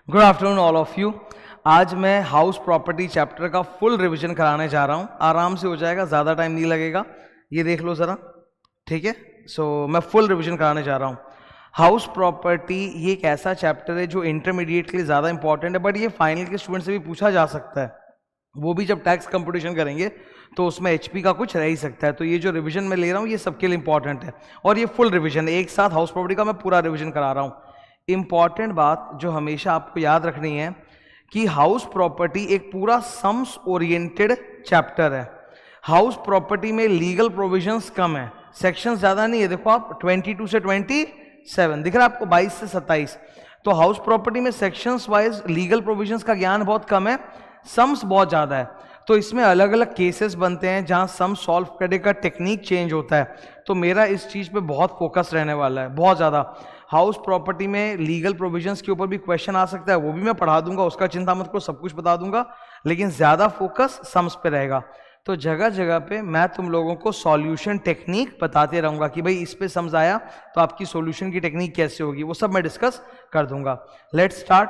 Good afternoon all of you. आज मैं house property chapter का फुल रिवीजन कराने जा रहा हूँ। आराम से हो जाएगा, ज़्यादा टाइम नहीं लगेगा। ये देख लो ज़रा, ठीक है। सो मैं फुल रिवीजन कराने जा रहा हूँ। हाउस प्रॉपर्टी ये एक ऐसा चैप्टर है जो इंटरमीडिएट के लिए ज़्यादा इंपॉर्टेंट है, बट ये फाइनल के स्टूडेंट से भी पूछा जा सकता है। वो भी जब टैक्स कंपटीशन करेंगे तो उसमें एचपी का कुछ रह ही सकता है। तो ये जो रिवीजन मैं ले रहा हूँ ये सबके लिए इंपॉर्टेंट है, और ये फुल रिवीजन है। एक साथ हाउस प्रॉपर्टी का मैं पूरा रिवीजन करा रहा हूँ। इंपॉर्टेंट बात जो हमेशा आपको याद रखनी है कि हाउस प्रॉपर्टी एक पूरा सम्स ओरिएंटेड चैप्टर है। हाउस प्रॉपर्टी में लीगल प्रोविजंस कम है, सेक्शंस ज्यादा नहीं है। देखो आप 22 से 27 दिख रहा है आपको, 22 से 27। तो हाउस प्रॉपर्टी में सेक्शंस वाइज लीगल प्रोविजंस का ज्ञान बहुत कम है, सम्स बहुत ज्यादा है। तो इसमें अलग अलग केसेस बनते हैं जहां सम सॉल्व करने का टेक्निक चेंज होता है। तो मेरा इस चीज पे बहुत फोकस रहने वाला है, बहुत ज्यादा। हाउस प्रॉपर्टी में लीगल प्रोविजंस के ऊपर भी क्वेश्चन आ सकता है, वो भी मैं पढ़ा दूंगा, उसका चिंता मत करो, सब कुछ बता दूंगा। लेकिन ज्यादा फोकस सम्स पे रहेगा। तो जगह जगह पे मैं तुम लोगों को सॉल्यूशन टेक्निक बताते रहूंगा कि भाई इस पे समझ आया तो आपकी सॉल्यूशन की टेक्निक कैसे होगी, वो सब मैं डिस्कस कर दूंगा। Let's start.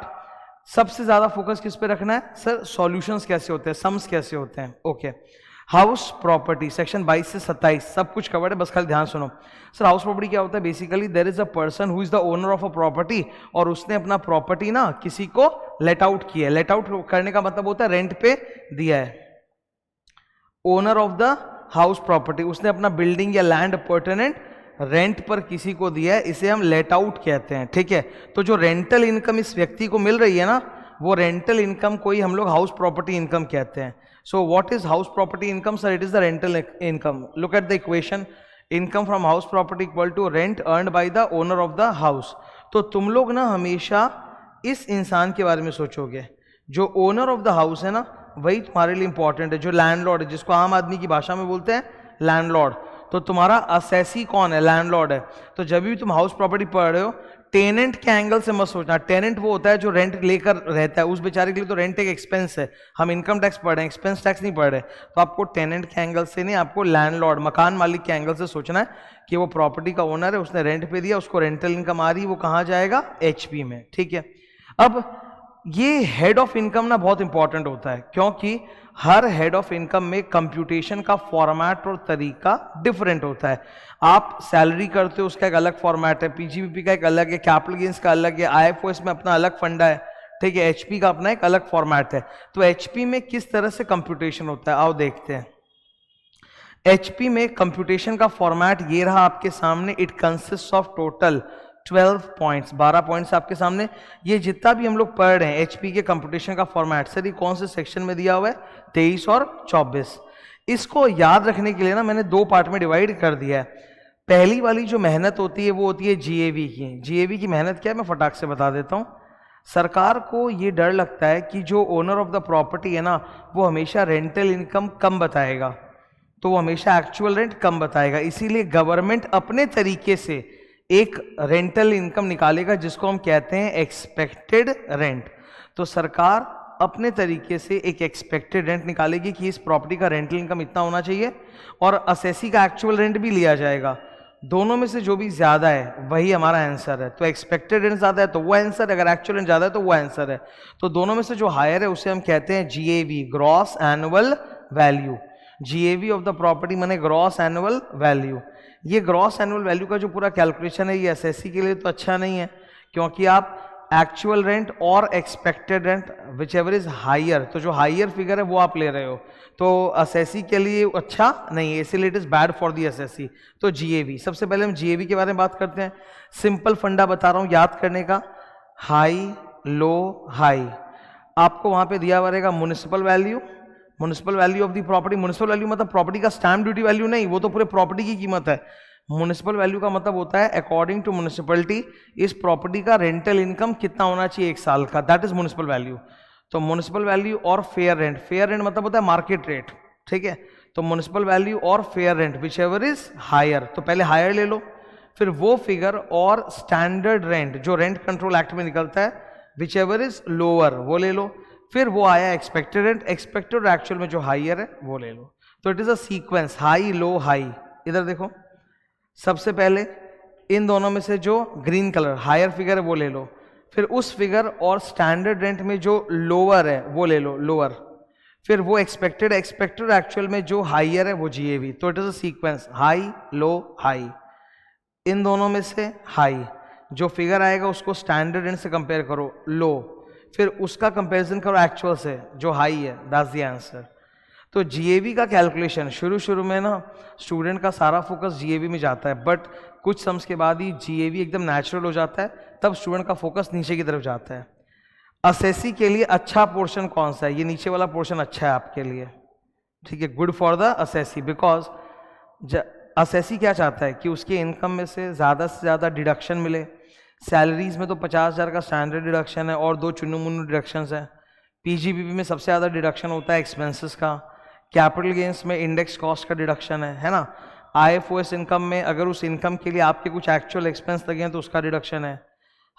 सबसे ज्यादा फोकस किस पे रखना है सर? सॉल्यूशंस कैसे होते हैं, सम्स कैसे होते हैं। ओके, हाउस प्रॉपर्टी सेक्शन 22 से 27 सब कुछ कवर्ड है, बस खाली ध्यान सुनो। सर हाउस प्रॉपर्टी क्या होता है? Basically there is a person who is the owner of a property, और उसने अपना प्रॉपर्टी ना किसी को लेट आउट किया है। लेट आउट करने का मतलब होता है रेंट पे दिया है। Owner of the house property, उसने अपना बिल्डिंग या लैंड पर्टिनेंट रेंट पर किसी को दिया है, इसे हम लेट आउट कहते हैं, ठीक है। तो जो रेंटल इनकम इस व्यक्ति को मिल रही है ना, वो रेंटल इनकम को ही हम लोग हाउस प्रॉपर्टी इनकम कहते हैं। So what is house property income sir? It is the rental income. Look at the equation, income from house property equal to rent earned by the owner of the house. तो तुम लोग ना हमेशा इस इंसान के बारे में सोचोगे, जो ओनर ऑफ द हाउस है ना, वही तुम्हारे लिए इंपॉर्टेंट है। जो लैंडलॉर्ड है, जिसको आम आदमी की भाषा में बोलते हैं लैंडलॉर्ड, तो तुम्हारा असेसी कौन है? लैंडलॉर्ड है। तो जब भी तुम हाउस प्रॉपर्टी पढ़ रहे हो, टेनेंट के एंगल से मत सोचना। टेनेंट वो होता है जो रेंट लेकर रहता है, उस बेचारे के लिए तो रेंट एक एक्सपेंस है। हम इनकम टैक्स पढ़ रहे हैं, एक्सपेंस टैक्स नहीं पढ़ रहे। तो आपको टेनेंट के एंगल से नहीं, आपको लैंडलॉर्ड मकान मालिक के एंगल से सोचना है कि वो प्रॉपर्टी का ओनर है, उसने रेंट पे दिया, उसको रेंटल इनकम आ रही है, वो कहाँ जाएगा? एचपी में, ठीक है। अब ये हेड ऑफ इनकम ना बहुत इंपॉर्टेंट होता है, क्योंकि हर हेड ऑफ इनकम में कंप्यूटेशन का फॉर्मेट और तरीका डिफरेंट होता है। आप सैलरी करते हो, उसका एक अलग फॉर्मेट है, पीजीबीपी का एक अलग है, कैपिटल गेन्स का अलग है, आईएफओएस में अपना अलग फंडा है, ठीक है। एचपी का अपना एक अलग फॉर्मेट है। तो एचपी में किस तरह से कंप्यूटेशन होता है, आओ देखते हैं। एचपी में कंप्यूटेशन का फॉर्मेट ये रहा आपके सामने। It consist of total 12 points, 12 points आपके सामने। ये जितना भी हम लोग पढ़ रहे हैं एचपी के कंप्यूटेशन का फॉर्मेट, सर ये कौन से सेक्शन में दिया हुआ है? 23 और 24। इसको याद रखने के लिए ना मैंने दो पार्ट में डिवाइड कर दिया है। पहली वाली जो मेहनत होती है वो होती है जीएवी की। जीएवी की मेहनत क्या है मैं फटाक से बता देता हूँ। सरकार को ये डर लगता है कि जो ओनर ऑफ द प्रॉपर्टी है ना, वो हमेशा रेंटल इनकम कम बताएगा, तो वो हमेशा एक्चुअल रेंट कम बताएगा। इसीलिए गवर्नमेंट अपने तरीके से एक रेंटल इनकम निकालेगा जिसको हम कहते हैं एक्सपेक्टेड रेंट। तो सरकार अपने तरीके से एक एक्सपेक्टेड रेंट निकालेगी कि इस प्रॉपर्टी का रेंटल इनकम इतना होना चाहिए, और असेसी का एक्चुअल रेंट भी लिया जाएगा। दोनों में से जो भी ज्यादा है वही हमारा आंसर है। तो एक्सपेक्टेड रेंट ज्यादा है तो वो आंसर है, अगर एक्चुअल रेंट ज्यादा है तो वो आंसर है। तो दोनों में से जो हायर है उसे हम कहते हैं GAV, gross annual value. GAV of the property माने ग्रॉस एनुअल वैल्यू। ये ग्रॉस एनुअल वैल्यू का जो पूरा कैलकुलेशन है ये एसएससी के लिए तो अच्छा नहीं है, क्योंकि आप एक्चुअल रेंट और expected rent whichever is higher, तो जो हायर फिगर है वो आप ले रहे हो, तो एसएससी के लिए अच्छा नहीं है, इसीलिए it is bad for the SSC. तो जीएवी, सबसे पहले हम जीएवी के बारे में बात करते हैं। सिंपल फंडा बता रहा हूं याद करने का, हाई लो हाई। आपको वहां पे दिया हुआ रहेगा municipal value, municipal value of the property. Municipal value मतलब प्रॉपर्टी का स्टैम्प ड्यूटी वैल्यू नहीं, वो तो पूरे प्रॉपर्टी की कीमत है। म्युनिसिपल वैल्यू का मतलब होता है अकॉर्डिंग टू म्युनिसिपलिटी इस प्रॉपर्टी का रेंटल इनकम कितना होना चाहिए एक साल का, दैट इज म्युनिसिपल वैल्यू। तो म्युनिसिपल वैल्यू और फेयर रेंट, फेयर रेंट मतलब होता है मार्केट रेट, ठीक है। तो म्युनिसिपल वैल्यू और fair rent whichever is higher, तो पहले हायर ले लो, फिर वो फिगर और स्टैंडर्ड रेंट जो रेंट कंट्रोल एक्ट में निकलता है विच एवर इज लोअर वो ले लो, फिर वो आया एक्सपेक्टेड रेंट, एक्सपेक्टेड एक्चुअल में जो हायर है वो ले लो। तो it is a sequence, high low high. इधर देखो, सबसे पहले इन दोनों में से जो ग्रीन कलर हायर फिगर है वो ले लो, फिर उस फिगर और स्टैंडर्ड रेंट में जो लोअर है वो ले लो, लोअर, फिर वो एक्सपेक्टेड एक्चुअल में जो हाइयर है वो जीएवी। तो it is a sequence, high low high, इन दोनों में से हाई, जो फिगर आएगा उसको स्टैंडर्ड रेंट से कंपेयर करो लो, फिर उसका कंपैरिजन करो एक्चुअल से जो हाई है, दैट्स द आंसर। तो जीएवी का कैलकुलेशन शुरू में ना स्टूडेंट का सारा फोकस जीएवी में जाता है, बट कुछ सम्स के बाद ही जीएवी एकदम नेचुरल हो जाता है, तब स्टूडेंट का फोकस नीचे की तरफ जाता है। असेसी के लिए अच्छा पोर्शन कौन सा है? ये नीचे वाला पोर्शन अच्छा है आपके लिए, ठीक है, good for the assessee, because assessee क्या चाहता है कि उसके इनकम में से ज़्यादा डिडक्शन मिले। सैलरीज में तो 50,000 का स्टैंडर्ड डिडक्शन है और 2 चुन्नू मुन्नू डिडक्शंस है। पीजीबीपी में सबसे ज़्यादा डिडक्शन होता है एक्सपेंसेस का। कैपिटल गेंस में इंडेक्स कॉस्ट का डिडक्शन है ना। आईएफओएस इनकम में अगर उस इनकम के लिए आपके कुछ एक्चुअल एक्सपेंस लगे हैं तो उसका डिडक्शन है।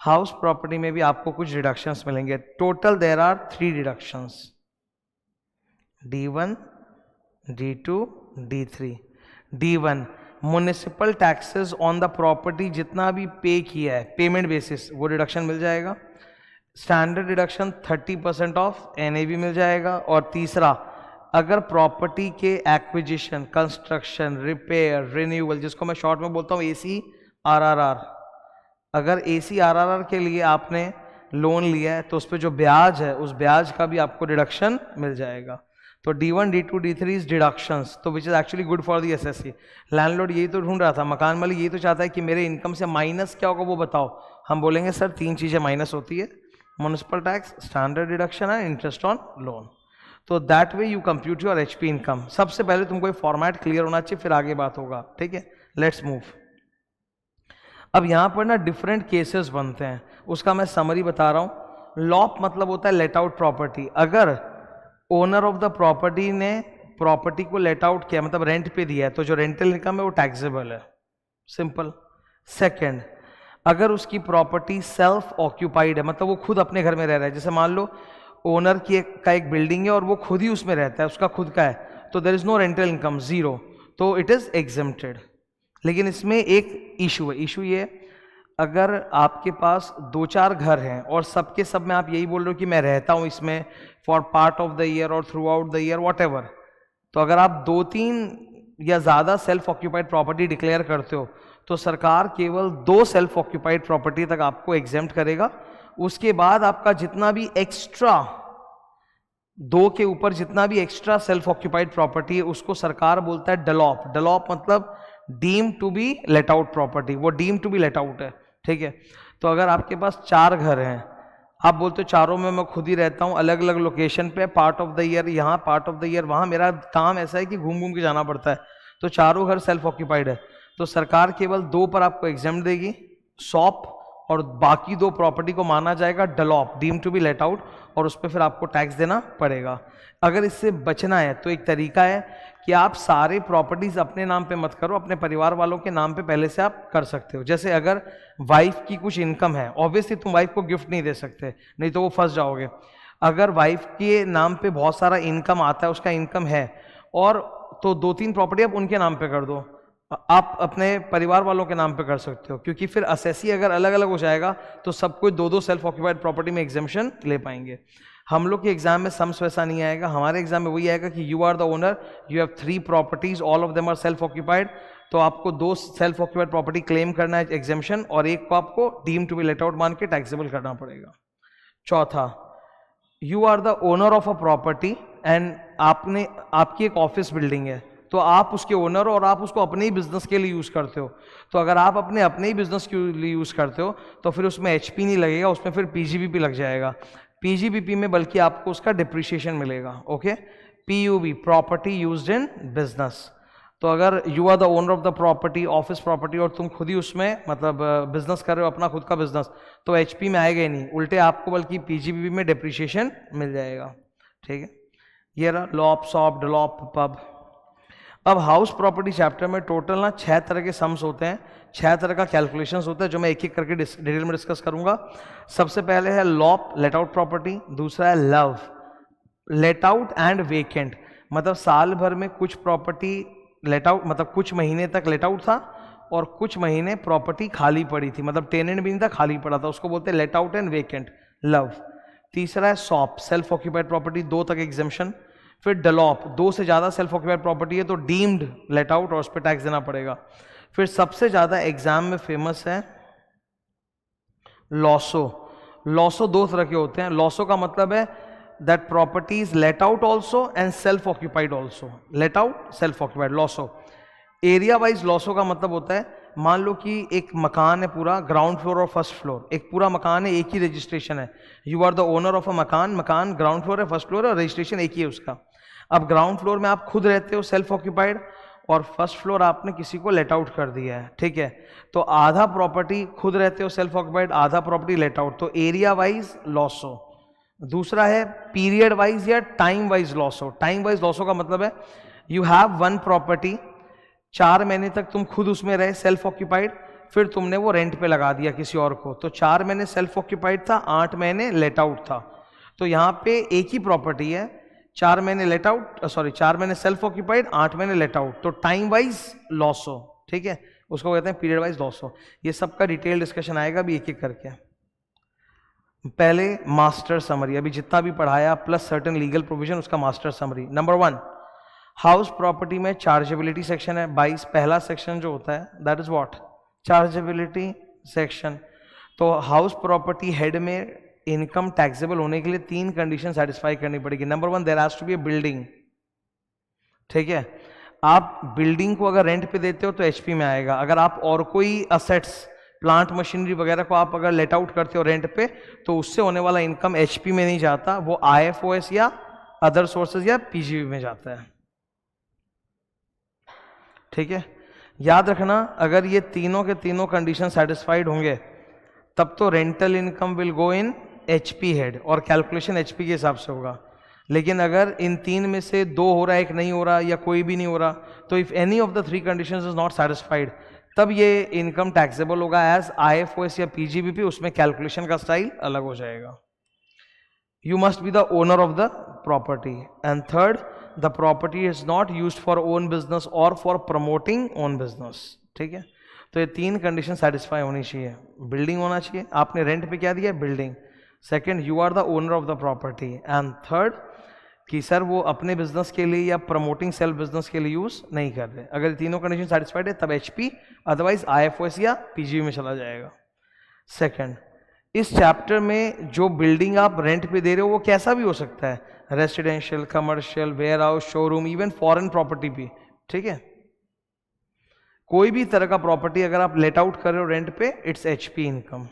हाउस प्रॉपर्टी में भी आपको कुछ डिडक्शंस मिलेंगे। Total there are 3 deductions, D1, D2, D3। D1 municipal taxes on the property जितना भी पे किया है पेमेंट बेसिस वो डिडक्शन मिल जाएगा। स्टैंडर्ड डिडक्शन 30% ऑफ एनएवी मिल जाएगा। और तीसरा, अगर प्रॉपर्टी के एक्विजिशन, कंस्ट्रक्शन, रिपेयर, रिन्यूअल, जिसको मैं शॉर्ट में बोलता हूँ ACRRR, अगर ACRRR के लिए आपने लोन लिया है तो उस पर जो ब्याज है उस ब्याज का भी आपको डिडक्शन मिल जाएगा। तो D1, D2, D3 is deductions, तो which is actually good for the SSC. Landlord यही तो ढूंढ रहा था, मकान मालिक यही तो चाहता है कि मेरे इनकम से माइनस क्या होगा वो बताओ। हम बोलेंगे सर 3 चीज़ें माइनस होती है, municipal tax, standard deduction and interest on loan. तो that way you compute your HP income. सबसे पहले तुमको ये फॉर्मेट क्लियर होना चाहिए, फिर आगे बात होगा, ठीक है। Let's move. अब यहाँ पर ना डिफरेंट केसेस बनते हैं, उसका मैं समरी बता रहा हूँ। लॉप मतलब होता है लेट आउट प्रॉपर्टी। अगर ओनर ऑफ द प्रॉपर्टी ने प्रॉपर्टी को लेट आउट किया, मतलब रेंट पे दिया है, तो जो रेंटल इनकम है वो टैक्सेबल है, सिंपल। सेकंड, अगर उसकी प्रॉपर्टी सेल्फ ऑक्यूपाइड है, मतलब वो खुद अपने घर में रह रहा है, जैसे मान लो ओनर की का एक बिल्डिंग है और वो खुद ही उसमें रहता है, उसका खुद का है, तो there is no rental income, 0, तो इट इज एग्जेम्प्टेड। लेकिन इसमें एक इशू है, इशू ये, अगर आपके पास 2-4 घर हैं और सबके सब में आप यही बोल रहे हो कि मैं रहता हूं इसमें for part of the year और throughout the year whatever, तो अगर आप 2-3 या ज़्यादा सेल्फ ऑक्यूपाइड प्रॉपर्टी डिक्लेयर करते हो तो सरकार केवल 2 सेल्फ ऑक्यूपाइड प्रॉपर्टी तक आपको एग्जेम्प्ट करेगा। उसके बाद आपका जितना भी एक्स्ट्रा 2 के ऊपर जितना भी एक्स्ट्रा सेल्फ ऑक्यूपाइड प्रॉपर्टी है उसको सरकार बोलता है डलॉप। डलॉप मतलब deem to be let out property, वो deem to be let out है, ठीक है। तो अगर आपके पास 4 घर हैं, आप बोलते हो चारों में मैं खुद ही रहता हूँ, अलग अलग लोकेशन पे, पार्ट ऑफ द ईयर यहाँ, पार्ट ऑफ द ईयर वहाँ, मेरा काम ऐसा है कि घूम घूम के जाना पड़ता है, तो चारों घर सेल्फ ऑक्यूपाइड है, तो सरकार केवल 2 पर आपको एग्जेम्प्ट देगी, सॉप, और बाकी 2 प्रॉपर्टी को माना जाएगा DLOP, deem to be let out, और उस पर फिर आपको टैक्स देना पड़ेगा। अगर इससे बचना है तो एक तरीका है कि आप सारे प्रॉपर्टीज अपने नाम पे मत करो, अपने परिवार वालों के नाम पे पहले से आप कर सकते हो। जैसे अगर वाइफ की कुछ इनकम है, ऑब्वियसली तुम वाइफ को गिफ्ट नहीं दे सकते, नहीं तो वो फंस जाओगे। अगर वाइफ के नाम पे बहुत सारा इनकम आता है, उसका इनकम है, और तो 2-3 प्रॉपर्टी आप उनके नाम पे कर दो, आप अपने परिवार वालों के नाम पे कर सकते हो, क्योंकि फिर असेसी अगर अलग अलग हो जाएगा तो सब कोई 2-2 सेल्फ ऑक्यूपाइड प्रॉपर्टी में एग्जेम्पशन ले पाएंगे। हम लोग के एग्जाम में सम्स वैसा नहीं आएगा, हमारे एग्जाम में वही आएगा कि you are the owner, you have 3 properties, all of them are self occupied, तो आपको 2 सेल्फ ऑक्यूपाइड प्रॉपर्टी क्लेम करना है एग्जेम्पशन, और एक को आपको deem to be let out मान के टैक्सेबल करना पड़ेगा। चौथा, you are the owner of a property and आपकी एक ऑफिस बिल्डिंग है, तो आप उसके ओनर हो और आप उसको अपने ही बिजनेस के लिए यूज करते हो, तो अगर आप अपने ही बिजनेस के लिए यूज करते हो तो फिर उसमें HP नहीं लगेगा, उसमें फिर PGBP लग जाएगा। PGBP में बल्कि आपको उसका डिप्रिशिएशन मिलेगा, okay. PUB, property used in business, तो अगर you are the owner of the property, office property, और तुम खुद ही उसमें मतलब बिजनेस कर रहे हो, अपना खुद का बिजनेस, तो HP में आएगा ही नहीं, उल्टे आपको बल्कि PGBP में डिप्रिशिएशन मिल जाएगा, ठीक है। ये रहा लॉप, सॉप, डलॉप, पब। अब हाउस प्रॉपर्टी चैप्टर में टोटल ना 6 तरह के सम्स होते हैं, 6 तरह का कैलकुलेशंस होता है, जो मैं एक एक करके डिटेल में डिस्कस करूंगा। सबसे पहले है लॉप, लेट आउट प्रॉपर्टी। दूसरा है love, let out and vacant, मतलब साल भर में कुछ प्रॉपर्टी लेट आउट, मतलब कुछ महीने तक लेट आउट था और कुछ महीने प्रॉपर्टी खाली पड़ी थी, मतलब टेनेंट भी नहीं था, खाली पड़ा था, उसको बोलते हैं let out and vacant, love. तीसरा है सॉप, सेल्फ ऑक्यूपाइड प्रॉपर्टी, 2 तक एग्जेम्पशन। फिर डलॉप, 2 से ज़्यादा सेल्फ ऑक्यूपाइड प्रॉपर्टी है तो डीम्ड लेट आउट और उस पर टैक्स देना पड़ेगा। फिर सबसे ज़्यादा एग्जाम में फेमस है लॉसो। लॉसो 2 तरह के होते हैं। लॉसो का मतलब है that property is let out also and self occupied also, let out self occupied lasso. Area wise lasso का मतलब होता है, मान लो कि एक मकान है पूरा, ग्राउंड फ्लोर और फर्स्ट फ्लोर, एक पूरा मकान है, एक ही रजिस्ट्रेशन है, you are the owner of a मकान, मकान ग्राउंड फ्लोर है, फर्स्ट फ्लोर है और रजिस्ट्रेशन एक ही है उसका। अब ग्राउंड फ्लोर में आप खुद रहते हो सेल्फ ऑक्यूपाइड, और फर्स्ट फ्लोर आपने किसी को लेट आउट कर दिया है, ठीक है, तो आधा प्रॉपर्टी खुद रहते हो सेल्फ ऑक्यूपाइड, आधा प्रॉपर्टी लेट आउट, तो एरिया वाइज लॉसो। दूसरा है पीरियड वाइज या time wise lasso. Time wise lasso का मतलब है यू हैव वन प्रॉपर्टी, 4 महीने तक तुम खुद उसमें रहे सेल्फ ऑक्यूपाइड, फिर तुमने वो रेंट पे लगा दिया किसी और को, तो 4 महीने सेल्फ ऑक्यूपाइड था, 8 महीने लेट आउट था। तो यहाँ पे एक ही प्रॉपर्टी है, 4 महीने लेट आउट, सॉरी 4 महीने सेल्फ ऑक्यूपाइड, 8 महीने लेट आउट, तो टाइम वाइज लॉस हो, ठीक है, उसको कहते हैं पीरियड वाइज लॉस हो। ये सबका डिटेल डिस्कशन आएगा अभी एक एक करके। पहले मास्टर समरी, अभी जितना भी पढ़ाया प्लस सर्टेन लीगल प्रोविजन, उसका master summary. Number 1, house property में चार्जेबिलिटी सेक्शन है 22, पहला सेक्शन जो होता है that is what, chargeability section. तो हाउस प्रॉपर्टी हेड में इनकम टैक्सेबल होने के लिए 3 कंडीशन सेटिस्फाई करनी पड़ेगी। Number 1, there has to be a building, ठीक है, आप बिल्डिंग को अगर रेंट पे देते हो तो एचपी में आएगा। अगर आप और कोई असेट्स, प्लांट मशीनरी वगैरह को आप अगर लेट आउट करते हो रेंट पे, तो उससे होने वाला इनकम एचपी में नहीं जाता, वो आईएफओएस या अदर सोर्सेज या पीजीबी में जाता है, ठीक है। याद रखना, अगर ये तीनों के तीनों कंडीशन सेटिस्फाइड होंगे तब तो rental income will go in HP head और कैलकुलेशन एचपी के हिसाब से होगा। लेकिन अगर इन 3 में से 2 हो रहा है, एक नहीं हो रहा या कोई भी नहीं हो रहा, तो if any of the 3 conditions is not satisfied, तब ये इनकम टैक्सेबल होगा एज आईएफओएस या पीजीबीपी, उसमें कैलकुलेशन का स्टाइल अलग हो जाएगा। You must be the owner of the property. And third, the property is not used for own business or for promoting own business, ठीक है। तो ये 3 कंडीशन सेटिस्फाई होनी चाहिए। बिल्डिंग होना चाहिए, आपने रेंट पे क्या दिया, building. Second, you are the owner of the property. And third, कि सर वो अपने बिजनेस के लिए या प्रमोटिंग सेल्फ बिजनेस के लिए यूज नहीं कर रहे। अगर ये तीनों कंडीशन सेटिस्फाइड है तब एचपी, अदरवाइज आईएफओएस या पीजीबी में चला जाएगा। सेकंड, इस चैप्टर में जो बिल्डिंग आप रेंट पे दे रहे हो वो कैसा भी हो सकता है, residential, commercial, warehouse, showroom, even foreign property भी, ठीक है। कोई भी तरह का प्रॉपर्टी अगर आप लेट आउट कर रहे हो रेंट पे, इट्स एचपी इनकम।